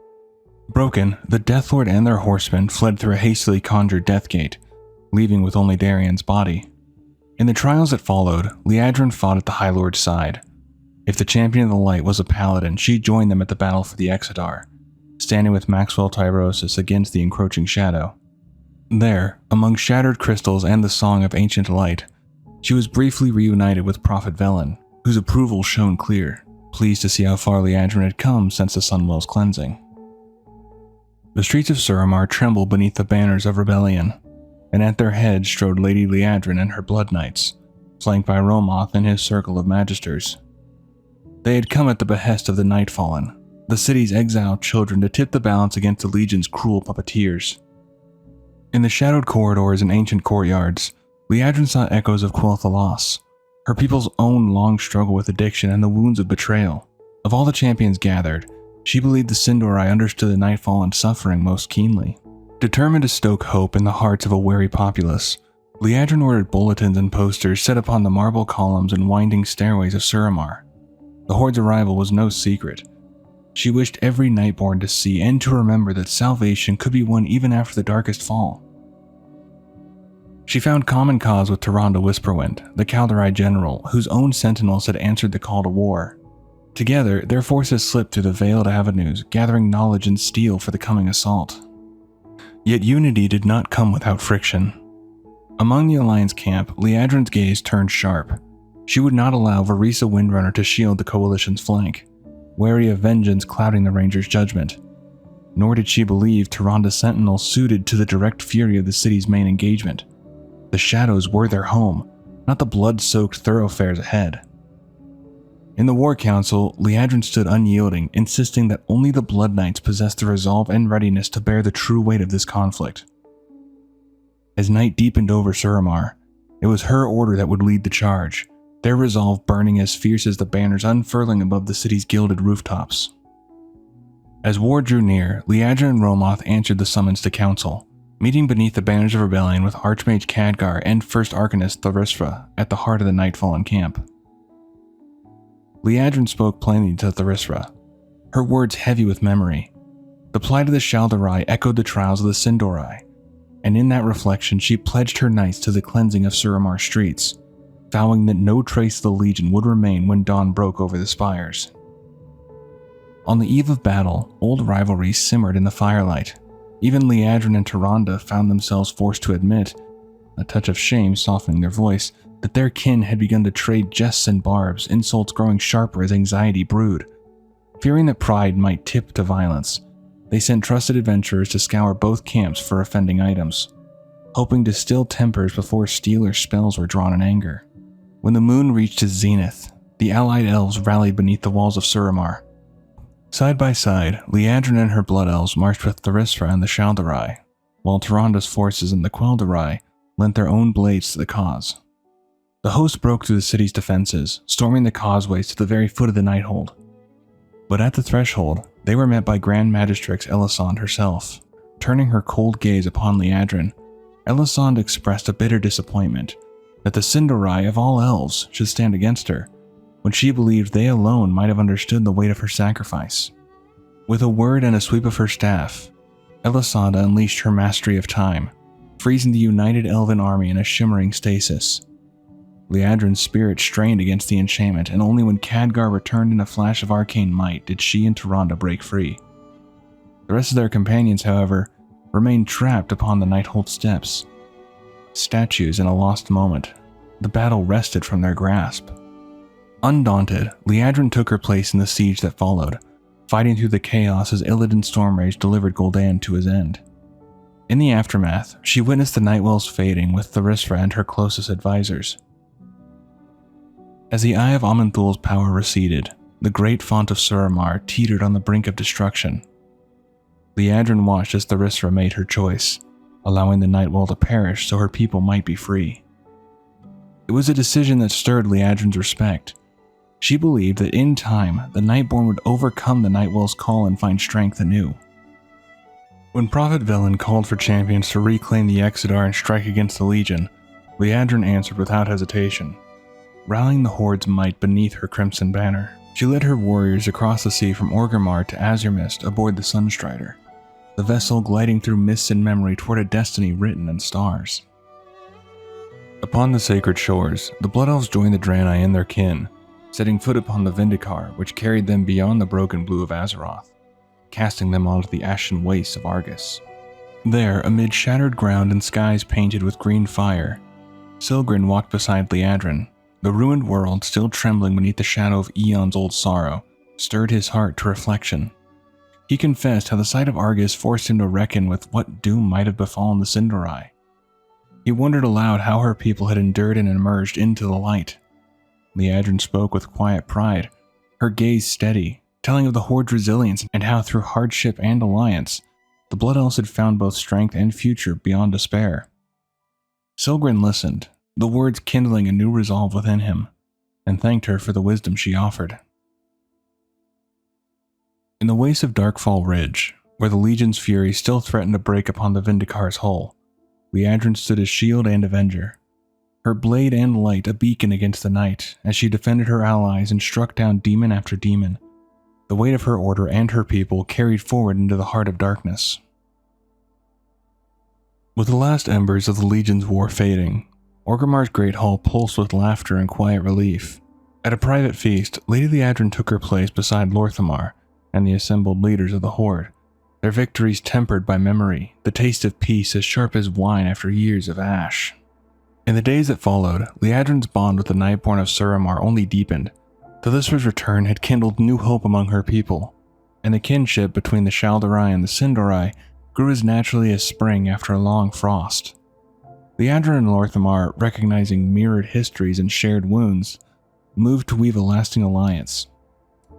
Broken, the Death Lord and their horsemen fled through a hastily conjured death gate, leaving with only Darian's body. In the trials that followed, Liadrin fought at the High Lord's side. If the Champion of the Light was a paladin, she joined them at the battle for the Exodar, standing with Maxwell Tyrosus against the encroaching shadow. There, among shattered crystals and the Song of Ancient Light, she was briefly reunited with Prophet Velen, whose approval shone clear, pleased to see how far Liadrin had come since the Sunwell's cleansing. The streets of Suramar trembled beneath the banners of rebellion, and at their head strode Lady Liadrin and her Blood Knights, flanked by Romoth and his circle of magisters. They had come at the behest of the Nightfallen, the city's exiled children, to tip the balance against the Legion's cruel puppeteers. In the shadowed corridors and ancient courtyards, Liadrin saw echoes of Quel'Thalas, her people's own long struggle with addiction and the wounds of betrayal. Of all the champions gathered, she believed the Sin'dorei understood the Nightfallen's suffering most keenly. Determined to stoke hope in the hearts of a wary populace, Liadrin ordered bulletins and posters set upon the marble columns and winding stairways of Suramar. The Horde's arrival was no secret. She wished every Nightborn to see and to remember that salvation could be won even after the darkest fall. She found common cause with Tyrande Whisperwind, the Kaldorei general, whose own sentinels had answered the call to war. Together, their forces slipped through the veiled avenues, gathering knowledge and steel for the coming assault. Yet unity did not come without friction. Among the Alliance camp, Liadrin's gaze turned sharp. She would not allow Varisa Windrunner to shield the Coalition's flank, wary of vengeance clouding the Ranger's judgment. Nor did she believe Tyrande's sentinels suited to the direct fury of the city's main engagement. The shadows were their home, not the blood-soaked thoroughfares ahead. In the War Council, Liadrin stood unyielding, insisting that only the Blood Knights possessed the resolve and readiness to bear the true weight of this conflict. As night deepened over Suramar, it was her order that would lead the charge, their resolve burning as fierce as the banners unfurling above the city's gilded rooftops. As war drew near, Liadrin and Romoth answered the summons to council, meeting beneath the banners of rebellion with Archmage Khadgar and First Arcanist Tharisra at the heart of the Nightfallen camp. Liadrin spoke plainly to Tharisra, her words heavy with memory. The plight of the Shal'dorei echoed the trials of the Sin'dorei, and in that reflection she pledged her knights to the cleansing of Suramar streets, vowing that no trace of the Legion would remain when dawn broke over the spires. On the eve of battle, old rivalries simmered in the firelight. Even Liadrin and Tyrande found themselves forced to admit, a touch of shame softening their voice, that their kin had begun to trade jests and barbs, insults growing sharper as anxiety brewed. Fearing that pride might tip to violence, they sent trusted adventurers to scour both camps for offending items, hoping to still tempers before steel or spells were drawn in anger. When the moon reached its zenith, the allied elves rallied beneath the walls of Suramar. Side by side, Liadrin and her Blood Elves marched with Tharisra and the Shal'dorei, while Tyrande's forces and the Quel'Dorei lent their own blades to the cause. The host broke through the city's defenses, storming the causeways to the very foot of the Nighthold. But at the threshold, they were met by Grand Magistrix Elisande herself. Turning her cold gaze upon Liadrin, Elisande expressed a bitter disappointment that the Sin'dorei of all elves should stand against her, when she believed they alone might have understood the weight of her sacrifice. With a word and a sweep of her staff, Elisande unleashed her mastery of time, freezing the united elven army in a shimmering stasis. Liadrin's spirit strained against the enchantment, and only when Khadgar returned in a flash of arcane might did she and Tyrande break free. The rest of their companions, however, remained trapped upon the Nighthold steps. Statues in a lost moment, the battle wrested from their grasp. Undaunted, Liadrin took her place in the siege that followed, fighting through the chaos as Illidan Stormrage delivered Gul'dan to his end. In the aftermath, she witnessed the Nightwells fading with Tharisra and her closest advisors. As the eye of Aman'Thul's power receded, the great font of Suramar teetered on the brink of destruction. Liadrin watched as Tharisra made her choice, allowing the Nightwell to perish so her people might be free. It was a decision that stirred Liadrin's respect. She believed that in time, the Nightborn would overcome the Nightwell's call and find strength anew. When Prophet Velen called for champions to reclaim the Exodar and strike against the Legion, Liadrin answered without hesitation, rallying the Horde's might beneath her crimson banner. She led her warriors across the sea from Orgrimmar to Azurmist aboard the Sunstrider, the vessel gliding through mists and memory toward a destiny written in stars. Upon the sacred shores, the Blood Elves joined the Draenei and their kin, setting foot upon the Vindicar, which carried them beyond the broken blue of Azeroth, casting them onto the ashen wastes of Argus. There, amid shattered ground and skies painted with green fire, Silgrin walked beside Liadrin. The ruined world, still trembling beneath the shadow of eons old sorrow, stirred his heart to reflection. He confessed how the sight of Argus forced him to reckon with what doom might have befallen the Sin'dorei. He wondered aloud how her people had endured and emerged into the light. Liadrin spoke with quiet pride, her gaze steady, telling of the Horde's resilience and how through hardship and alliance, the Blood Elves had found both strength and future beyond despair. Silgrin listened, the words kindling a new resolve within him, and thanked her for the wisdom she offered. In the wastes of Darkfall Ridge, where the Legion's fury still threatened to break upon the Vindicar's hull, Liadrin stood as shield and avenger, her blade and light a beacon against the night as she defended her allies and struck down demon after demon. The weight of her order and her people carried forward into the heart of darkness. With the last embers of the Legion's war fading, Orgrimmar's great hall pulsed with laughter and quiet relief. At a private feast, Lady Liadrin took her place beside Lor'themar and the assembled leaders of the Horde, their victories tempered by memory, the taste of peace as sharp as wine after years of ash. In the days that followed, Liadrin's bond with the Nightborn of Suramar only deepened. Thalyssra's return had kindled new hope among her people, and the kinship between the Shal'dorei and the Sin'dorei grew as naturally as spring after a long frost. Liadrin and Lor'themar, recognizing mirrored histories and shared wounds, moved to weave a lasting alliance.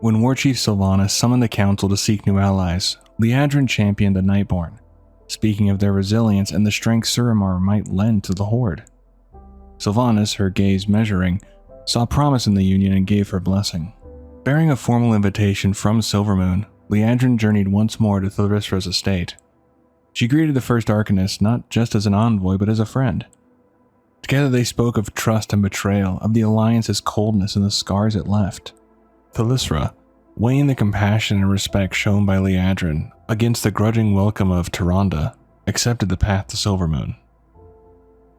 When Warchief Sylvanas summoned the council to seek new allies, Liadrin championed the Nightborn, speaking of their resilience and the strength Suramar might lend to the Horde. Sylvanas, her gaze measuring, saw promise in the union and gave her blessing. Bearing a formal invitation from Silvermoon, Liadrin journeyed once more to Thalyssra's estate. She greeted the first Arcanist not just as an envoy but as a friend. Together they spoke of trust and betrayal, of the Alliance's coldness and the scars it left. Thalyssra, weighing the compassion and respect shown by Liadrin against the grudging welcome of Tyrande, accepted the path to Silvermoon.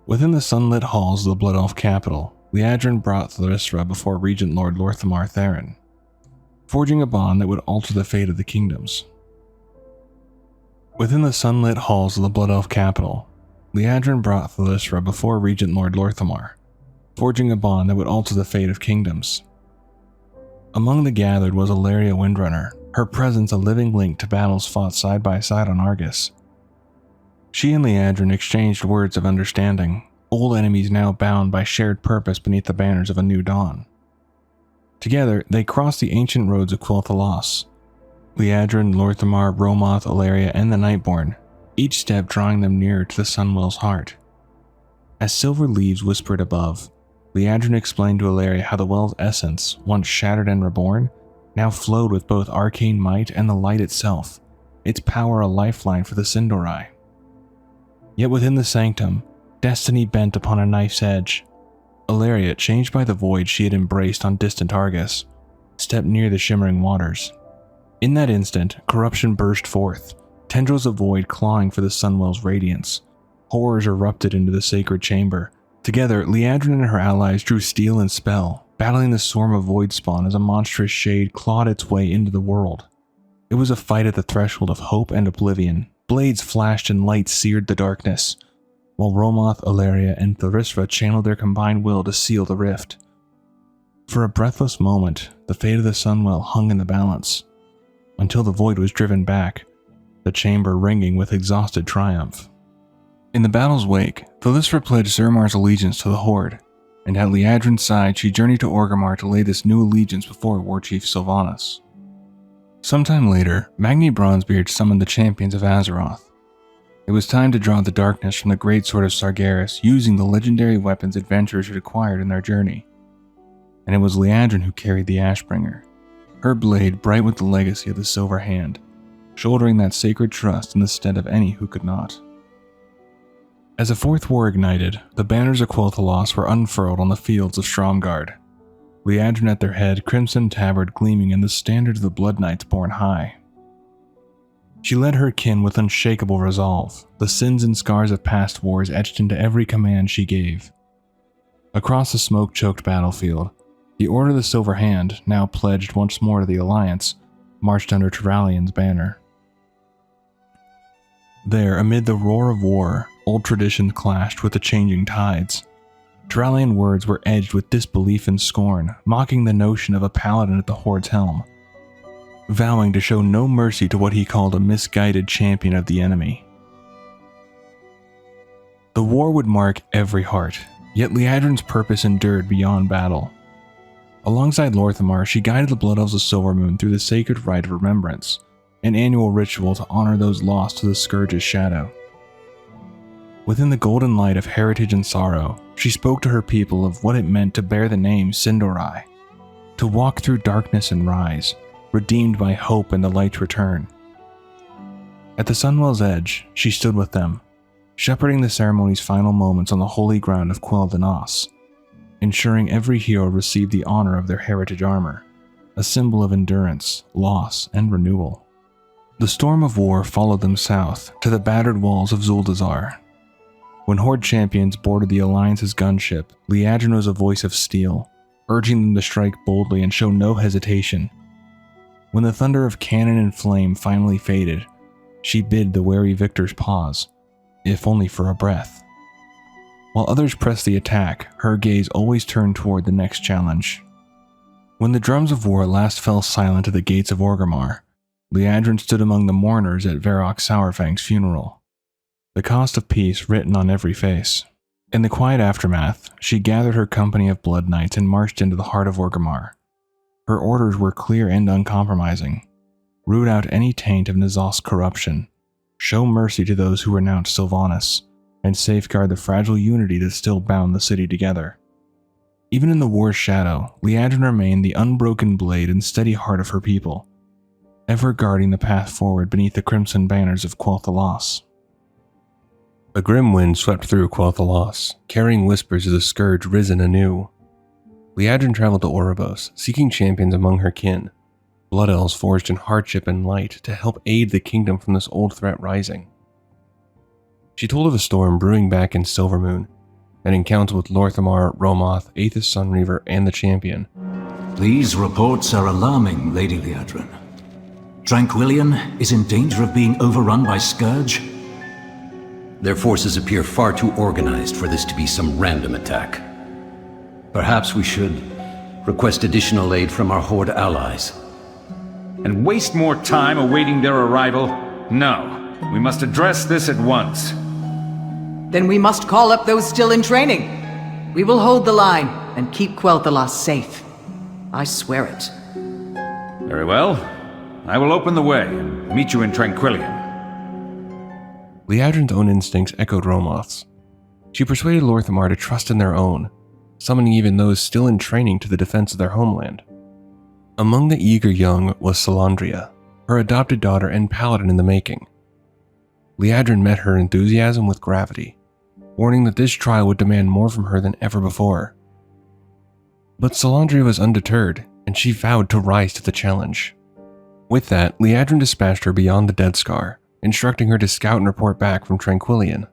Within the sunlit halls of the Blood Elf capital, Liadrin brought Thalyssra before Regent Lord Lor'themar Therin, forging a bond that would alter the fate of the kingdoms. Within the sunlit halls of the Blood Elf capital, Liadrin brought Thalyssra before Regent Lord Lor'themar, forging a bond that would alter the fate of kingdoms. Among the gathered was Alleria Windrunner, her presence a living link to battles fought side by side on Argus. She and Liadrin exchanged words of understanding, old enemies now bound by shared purpose beneath the banners of a new dawn. Together, they crossed the ancient roads of Quel'Thalas. Liadrin, Lor'themar, Romoth, Alleria, and the Nightborn, each step drawing them nearer to the Sunwell's heart. As silver leaves whispered above, Liadrin explained to Alleria how the well's essence, once shattered and reborn, now flowed with both arcane might and the light itself, its power a lifeline for the Sin'dorei. Yet within the sanctum, destiny bent upon a knife's edge. Alleria, changed by the void she had embraced on distant Argus, stepped near the shimmering waters. In that instant, corruption burst forth, tendrils of void clawing for the Sunwell's radiance. Horrors erupted into the sacred chamber. Together, Liadrin and her allies drew steel and spell, battling the swarm of void spawn as a monstrous shade clawed its way into the world. It was a fight at the threshold of hope and oblivion. Blades flashed and light seared the darkness, while Romoth, Alleria, and Thalyssra channeled their combined will to seal the rift. For a breathless moment, the fate of the Sunwell hung in the balance, until the void was driven back, the chamber ringing with exhausted triumph. In the battle's wake, Thalyssra pledged Suramar's allegiance to the Horde, and at Liadrin's side she journeyed to Orgrimmar to lay this new allegiance before Warchief Sylvanas. Sometime later, Magni Bronzebeard summoned the champions of Azeroth. It was time to draw the darkness from the great sword of Sargeras using the legendary weapons adventurers had acquired in their journey. and it was Liadrin who carried the Ashbringer, her blade bright with the legacy of the Silver Hand, shouldering that sacred trust in the stead of any who could not. As the Fourth War ignited, the banners of Quel'Thalas were unfurled on the fields of Stromgarde, Liadrin at their head, crimson tabard gleaming in the standard of the Blood Knights borne high. She led her kin with unshakable resolve, the sins and scars of past wars etched into every command she gave. Across the smoke-choked battlefield, the Order of the Silver Hand, now pledged once more to the Alliance, marched under Turalian's banner. There, amid the roar of war, old traditions clashed with the changing tides. Turalian words were edged with disbelief and scorn, mocking the notion of a paladin at the Horde's helm, vowing to show no mercy to what he called a misguided champion of the enemy. The war would mark every heart, yet Liadrin's purpose endured beyond battle. Alongside Lor'themar, she guided the Blood Elves of Silvermoon through the sacred rite of remembrance, an annual ritual to honor those lost to the Scourge's shadow. Within the golden light of heritage and sorrow, she spoke to her people of what it meant to bear the name Sin'dorei, to walk through darkness and rise, redeemed by hope and the light's return. At the Sunwell's edge, she stood with them, shepherding the ceremony's final moments on the holy ground of Quel'Thalas, ensuring every hero received the honor of their heritage armor, a symbol of endurance, loss, and renewal. The storm of war followed them south to the battered walls of Zuldazar. When Horde champions boarded the Alliance's gunship, Liadrin was a voice of steel, urging them to strike boldly and show no hesitation. When the thunder of cannon and flame finally faded, she bid the wary victors pause, if only for a breath. While others pressed the attack, her gaze always turned toward the next challenge. When the drums of war at last fell silent at the gates of Orgrimmar, Liadrin stood among the mourners at Varrock Sourfang's funeral, the cost of peace written on every face. In the quiet aftermath, she gathered her company of Blood Knights and marched into the heart of Orgrimmar. Her orders were clear and uncompromising. Root out any taint of N'Zoth's corruption, show mercy to those who renounced Sylvanas, and safeguard the fragile unity that still bound the city together. Even in the war's shadow, Liadrin remained the unbroken blade and steady heart of her people, ever guarding the path forward beneath the crimson banners of Quel'Thalas. A grim wind swept through Quel'Thalas, carrying whispers of the Scourge risen anew. Liadrin traveled to Oribos, seeking champions among her kin, blood elves forged in hardship and light to help aid the kingdom from this old threat rising. She told of a storm brewing back in Silvermoon, an encounter with Lor'themar, Romoth, Aethys Sunreaver, and the champion. These reports are alarming, Lady Liadrin. Tranquillion is in danger of being overrun by Scourge? Their forces appear far too organized for this to be some random attack. Perhaps we should request additional aid from our Horde allies. And waste more time awaiting their arrival? No, we must address this at once. Then we must call up those still in training. We will hold the line and keep Quel'Thalas safe. I swear it. Very well. I will open the way and meet you in Tranquillion. Liadrin's own instincts echoed Romoth's. She persuaded Lor'themar to trust in their own, summoning even those still in training to the defense of their homeland. Among the eager young was Salandria, her adopted daughter and paladin in the making. Liadrin met her enthusiasm with gravity, warning that this trial would demand more from her than ever before. But Salandria was undeterred, and she vowed to rise to the challenge. With that, Liadrin dispatched her beyond the Dead Scar, instructing her to scout and report back from Tranquillion.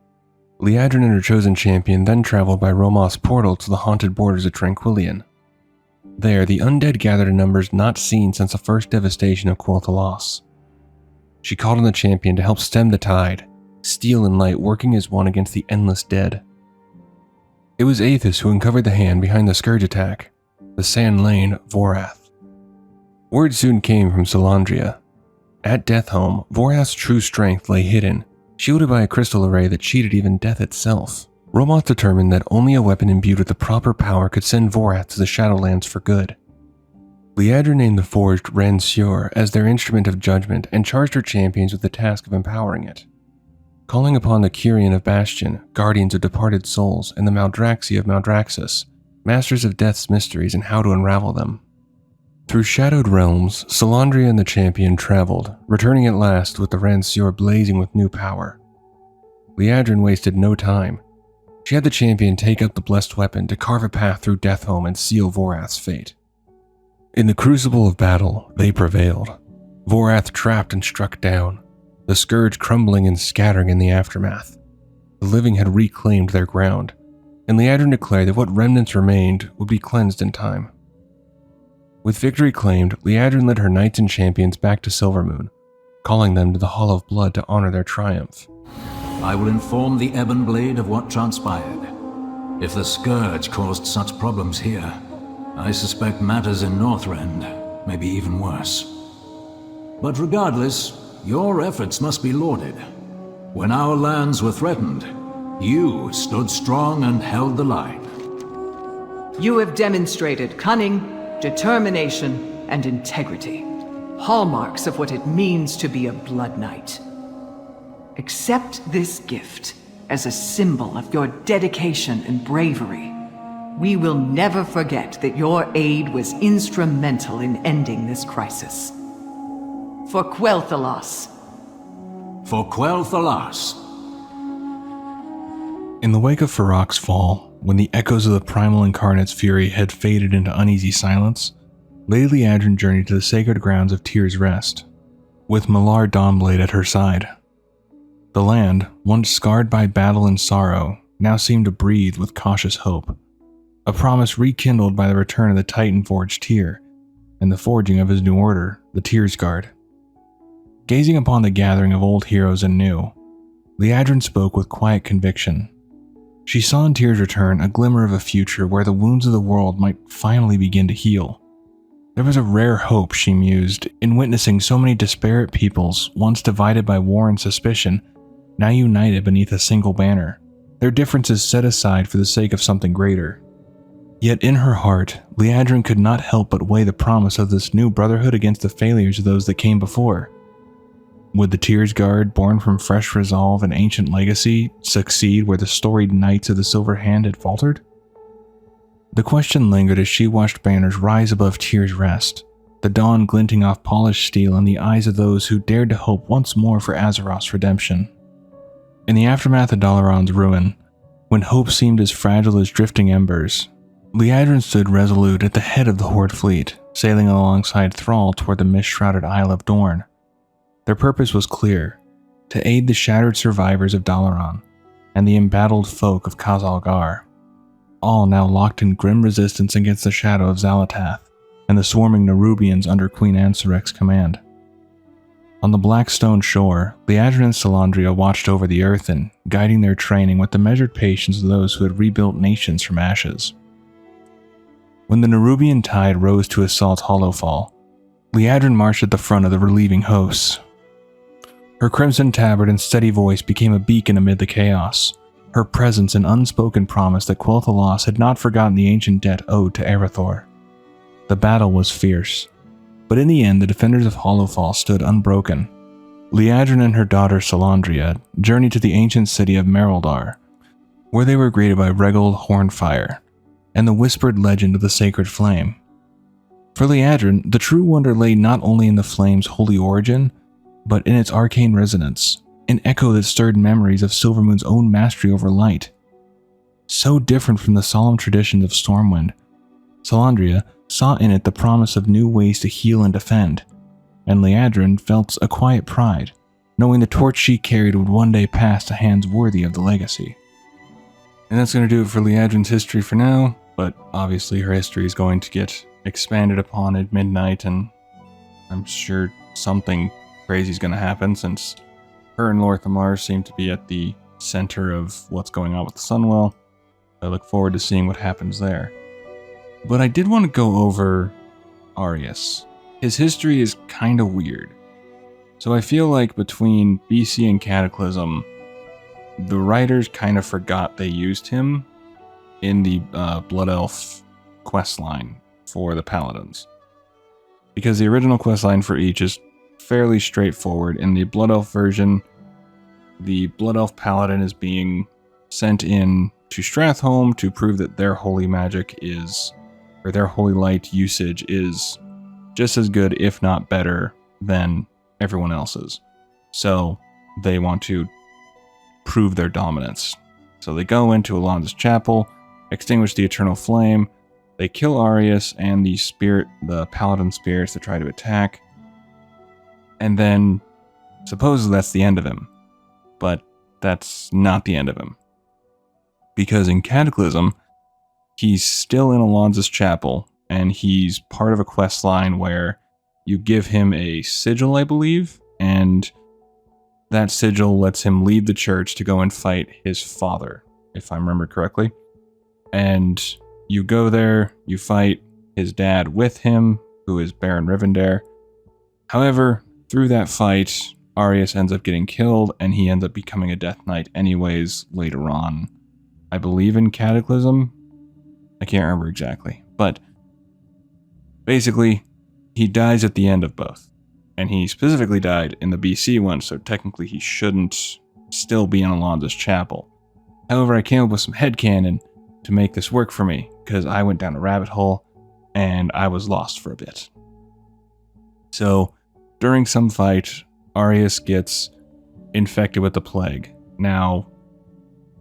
Liadrin and her chosen champion then traveled by Romoth's portal to the haunted borders of Tranquillion. There, the undead gathered in numbers not seen since the first devastation of Quel'Thalas. She called on the champion to help stem the tide, steel and light working as one against the endless dead. It was Aethys who uncovered the hand behind the Scourge attack, the Sand Lane Vorath. Word soon came from Salandria. At Deathhome, Vorath's true strength lay hidden, shielded by a crystal array that cheated even death itself. Romoth determined that only a weapon imbued with the proper power could send Vorath to the Shadowlands for good. Liadrin named the forged Ren Sur as their instrument of judgment and charged her champions with the task of empowering it. Calling upon the Kyrian of Bastion, guardians of departed souls, and the Maldraxi of Maldraxxus, masters of death's mysteries and how to unravel them. Through shadowed realms, Salandria and the champion traveled, returning at last with the Rancior blazing with new power. Liadrin wasted no time. She had the champion take up the blessed weapon to carve a path through Deathhome and seal Vorath's fate. In the crucible of battle, they prevailed. Vorath trapped and struck down, the scourge crumbling and scattering in the aftermath. The living had reclaimed their ground, and Liadrin declared that what remnants remained would be cleansed in time. With victory claimed, Liadrin led her knights and champions back to Silvermoon, calling them to the Hall of Blood to honor their triumph. I will inform the Ebon Blade of what transpired. If the Scourge caused such problems here, I suspect matters in Northrend may be even worse. But regardless, your efforts must be lauded. When our lands were threatened, you stood strong and held the line. You have demonstrated cunning, determination, and integrity. Hallmarks of what it means to be a Blood Knight. Accept this gift as a symbol of your dedication and bravery. We will never forget that your aid was instrumental in ending this crisis. For Quel'Thalas. For Quel'Thalas. In the wake of Farok's fall, when the echoes of the primal incarnate's fury had faded into uneasy silence, Lady Liadrin journeyed to the sacred grounds of Tyr's Rest, with Malar Dawnblade at her side. The land, once scarred by battle and sorrow, now seemed to breathe with cautious hope, a promise rekindled by the return of the Titan-forged Tyr, and the forging of his new order, the Tyrsguard. Gazing upon the gathering of old heroes and new, Liadrin spoke with quiet conviction. She saw in Tyr's return a glimmer of a future where the wounds of the world might finally begin to heal. There was a rare hope, she mused, in witnessing so many disparate peoples, once divided by war and suspicion, now united beneath a single banner, their differences set aside for the sake of something greater. Yet in her heart, Liadrin could not help but weigh the promise of this new brotherhood against the failures of those that came before. Would the Tyrsguard, born from fresh resolve and ancient legacy, succeed where the storied knights of the Silver Hand had faltered? The question lingered as she watched banners rise above Tyr's Rest, the dawn glinting off polished steel in the eyes of those who dared to hope once more for Azeroth's redemption. In the aftermath of Dalaran's ruin, when hope seemed as fragile as drifting embers, Liadrin stood resolute at the head of the Horde fleet, sailing alongside Thrall toward the mist-shrouded Isle of Dorn. Their purpose was clear: to aid the shattered survivors of Dalaran and the embattled folk of Khazalgar, all now locked in grim resistance against the shadow of Xal'atath and the swarming Nerubians under Queen Ansarek's command. On the black stone shore, Liadrin and Salandria watched over the Earthen, guiding their training with the measured patience of those who had rebuilt nations from ashes. When the Nerubian tide rose to assault Hollowfall, Liadrin marched at the front of the relieving hosts. Her crimson tabard and steady voice became a beacon amid the chaos, her presence an unspoken promise that Quel'Thalas had not forgotten the ancient debt owed to Erethdor. The battle was fierce, but in the end the defenders of Hollowfall stood unbroken. Liadrin and her daughter Salandria journeyed to the ancient city of Meroldar, where they were greeted by Regal Hornfire and the whispered legend of the Sacred Flame. For Liadrin, the true wonder lay not only in the flame's holy origin, but in its arcane resonance, an echo that stirred memories of Silvermoon's own mastery over light. So different from the solemn traditions of Stormwind, Salandria saw in it the promise of new ways to heal and defend, and Liadrin felt a quiet pride, knowing the torch she carried would one day pass to hands worthy of the legacy. And that's going to do it for Liadrin's history for now, but obviously her history is going to get expanded upon at midnight, and I'm sure something crazy is going to happen since her and Lorthamar seem to be at the center of what's going on with the Sunwell. I look forward to seeing what happens there. But I did want to go over Arius. His history is kind of weird. So I feel like between BC and Cataclysm, the writers kind of forgot they used him in the Blood Elf questline for the Paladins. Because the original questline for each is fairly straightforward. In the Blood Elf version, the Blood Elf Paladin is being sent in to Stratholme to prove that their holy magic is, or their holy light usage is just as good, if not better, than everyone else's. So they want to prove their dominance. So they go into Alonda's chapel, extinguish the eternal flame, they kill Arius and the paladin spirits that try to attack, and then supposedly that's the end of him. But that's not the end of him. Because in Cataclysm, he's still in Alonda's chapel, and he's part of a quest line where you give him a sigil, I believe, and that sigil lets him leave the church to go and fight his father, if I remember correctly. And you go there, you fight his dad with him, who is Baron Rivendare. However, through that fight, Arius ends up getting killed, and he ends up becoming a Death Knight anyways later on. I believe in Cataclysm? I can't remember exactly. But basically, he dies at the end of both. And he specifically died in the BC one, so technically he shouldn't still be in Alonda's chapel. However, I came up with some headcanon to make this work for me, because I went down a rabbit hole, and I was lost for a bit. So, during some fight, Arius gets infected with the plague. Now,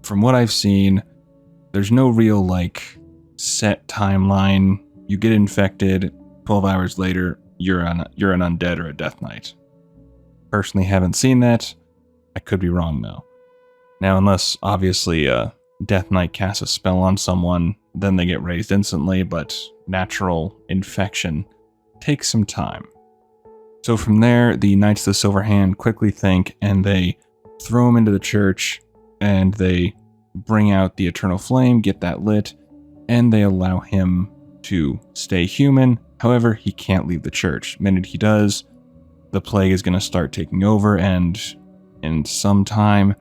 from what I've seen, there's no real, set timeline. You get infected, 12 hours later, you're an undead or a Death Knight. Personally haven't seen that. I could be wrong, though. Now, unless, obviously, a Death Knight casts a spell on someone, then they get raised instantly, but natural infection takes some time. So from there, the Knights of the Silver Hand quickly think, and they throw him into the church, and they bring out the Eternal Flame, get that lit, and they allow him to stay human. However, he can't leave the church. The minute he does, the plague is going to start taking over, and in some time,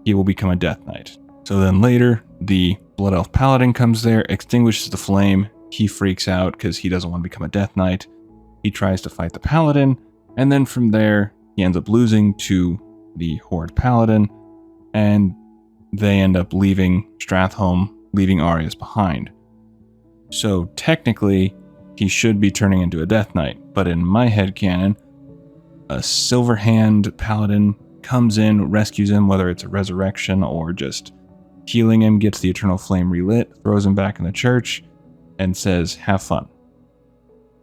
he will become a Death Knight. So then later, the Blood Elf Paladin comes there, extinguishes the flame. He freaks out because he doesn't want to become a Death Knight. He tries to fight the Paladin, and then from there, he ends up losing to the Horde Paladin, and they end up leaving Stratholme, leaving Arius behind. So technically, he should be turning into a Death Knight, but in my headcanon, a Silver Hand Paladin comes in, rescues him, whether it's a resurrection or just healing him, gets the Eternal Flame relit, throws him back in the church, and says, have fun.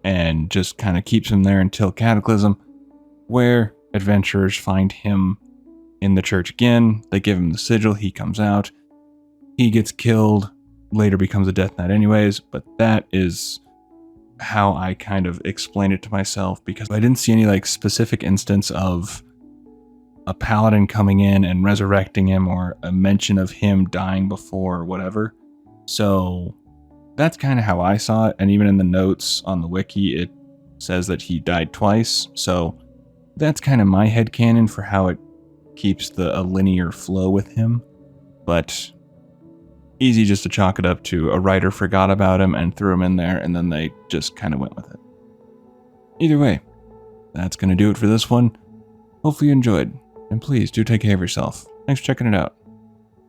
And just kind of keeps him there until Cataclysm, where adventurers find him in the church again. They give him the sigil, he comes out, he gets killed, later becomes a Death Knight anyways, but that is how I kind of explained it to myself, because I didn't see any specific instance of a paladin coming in and resurrecting him, or a mention of him dying before or whatever. So that's kind of how I saw it, and even in the notes on the wiki, it says that he died twice, so that's kind of my headcanon for how it keeps a linear flow with him. But easy just to chalk it up to a writer forgot about him and threw him in there, and then they just kind of went with it. Either way, that's going to do it for this one. Hopefully you enjoyed, and please do take care of yourself. Thanks for checking it out.